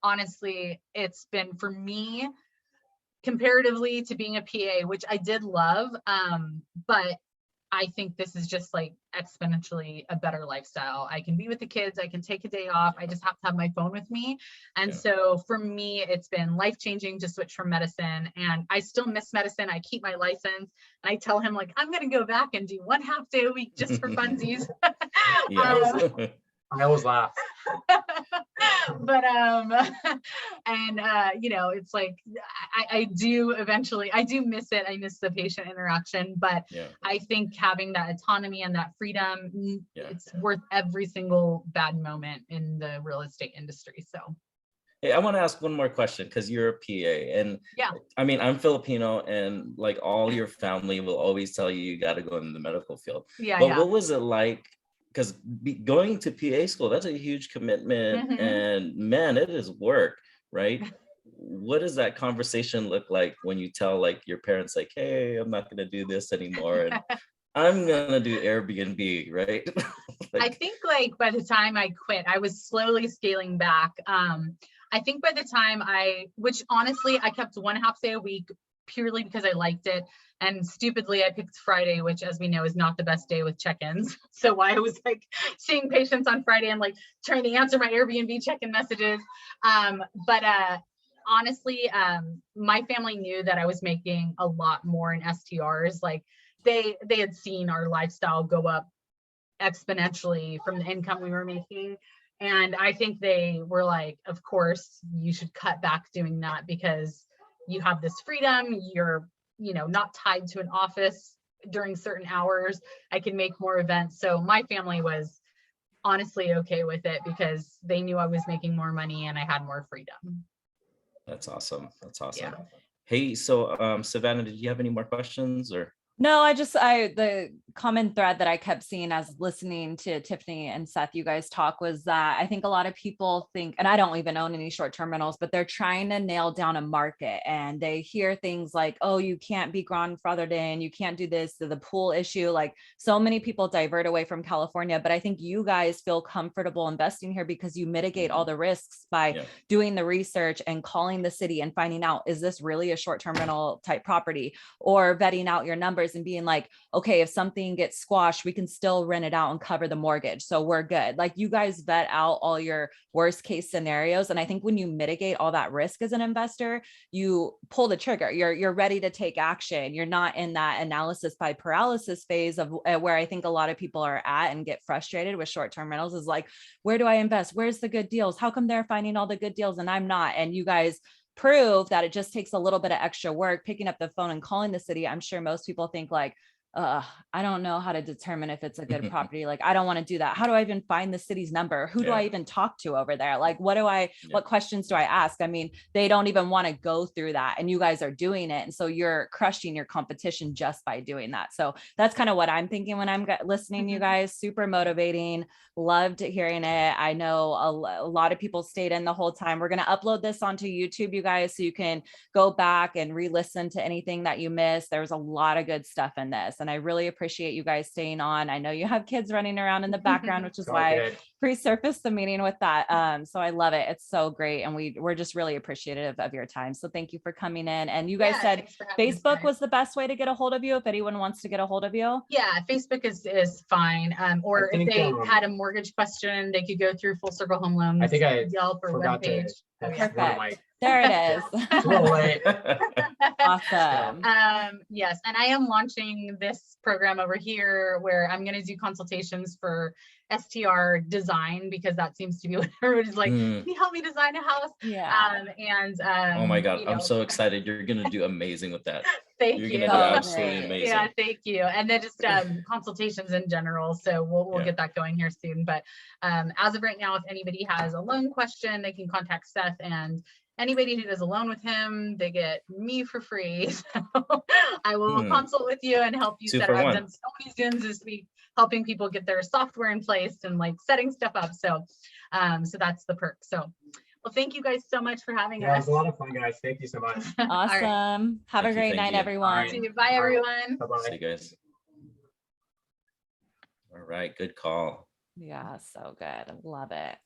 C: Honestly, it's been, for me, comparatively to being a PA, which I did love, but I think this is just like exponentially a better lifestyle. I can be with the kids, I can take a day off, I just have to have my phone with me. And so for me, it's been life-changing to switch from medicine, and I still miss medicine. I keep my license, and I tell him like, I'm going to go back and do 1/2 day a week just for funsies.
D: I always laugh.
C: But it's like I do miss it. I miss the patient interaction, but I think having that autonomy and that freedom, it's worth every single bad moment in the real estate industry. So
A: hey, I want to ask one more question, because you're a PA, and I'm Filipino, and like all your family will always tell you got to go in the medical field. What was it like? Because going to PA school, that's a huge commitment, and man, it is work, right? What does that conversation look like when you tell like your parents like, hey, I'm not going to do this anymore, and I'm going to do Airbnb, right?
C: I think like by the time I quit, I was slowly scaling back. I think by the time which honestly, I kept 1/2 day a week purely because I liked it. And stupidly, I picked Friday, which, as we know, is not the best day with check-ins. So I was like seeing patients on Friday and like trying to answer my Airbnb check-in messages. But honestly, my family knew that I was making a lot more in STRs. Like they had seen our lifestyle go up exponentially from the income we were making. And I think they were like, of course, you should cut back doing that, because you have this freedom. You're not tied to an office during certain hours. I can make more events. So my family was honestly okay with it, because they knew I was making more money and I had more freedom.
A: That's awesome.
C: Yeah.
A: Hey, so Savannah, did you have any more questions or?
B: No, the common thread that I kept seeing as listening to Tiffany and Seth, you guys talk, was that I think a lot of people think, and I don't even own any short-term rentals, but they're trying to nail down a market, and they hear things like, oh, you can't be grandfathered in, you can't do this, the pool issue. Like, so many people divert away from California, but I think you guys feel comfortable investing here because you mitigate all the risks by doing the research and calling the city and finding out, is this really a short-term rental type property, or vetting out your numbers numbers and being like, okay, if something gets squashed, we can still rent it out and cover the mortgage. So we're good. Like you guys vet out all your worst case scenarios. And I think when you mitigate all that risk as an investor, you pull the trigger, you're ready to take action. You're not in that analysis by paralysis phase of where I think a lot of people are at and get frustrated with short-term rentals is like, where do I invest? Where's the good deals? How come they're finding all the good deals and I'm not? And you guys prove that it just takes a little bit of extra work, picking up the phone and calling the city. I'm sure most people think like, I don't know how to determine if it's a good property. Like, I don't want to do that. How do I even find the city's number? Who do I even talk to over there? Like, what questions do I ask? I mean, they don't even want to go through that. And you guys are doing it. And so you're crushing your competition just by doing that. So that's kind of what I'm thinking when I'm listening to you guys. Super motivating. Loved hearing it. I know a lot of people stayed in the whole time. We're going to upload this onto YouTube, you guys, so you can go back and re-listen to anything that you missed. There's a lot of good stuff in this. And I really appreciate you guys staying on. I know you have kids running around in the background, which is why I pre-surfaced the meeting with that. So I love it. It's so great. And we're just really appreciative of your time. So thank you for coming in. And you guys said Facebook was the best way to get a hold of you if anyone wants to get a hold of you.
C: Yeah, Facebook is fine. Or if they had a mortgage question, they could go through Full Circle Home Loans.
D: I think I
C: Yelp or webpage.
B: Perfect. There it is.
D: It's a little late.
B: Awesome.
C: Yes, and I am launching this program over here where I'm going to do consultations for STR design, because that seems to be what everybody's like, can you help me design a house?
B: Yeah.
A: Oh my God, I'm so excited. You're going to do amazing with that.
C: Thank
A: You're
C: you.
A: going to do absolutely amazing.
C: Yeah, thank you. And then just consultations in general. So we'll get that going here soon. But as of right now, if anybody has a loan question, they can contact Seth, and anybody who does a loan with him, they get me for free. So I will consult with you and help you set up. I've done so many Zooms this week, helping people get their software in place and like setting stuff up. So, so that's the perk. So, well, thank you guys so much for having us.
D: It was a lot of fun, guys. Thank you so much.
B: Awesome.
C: Right.
B: Have a great night, everyone.
C: Bye, everyone.
D: Bye-bye.
A: See you guys. All right, good call.
B: Yeah, so good. Love it.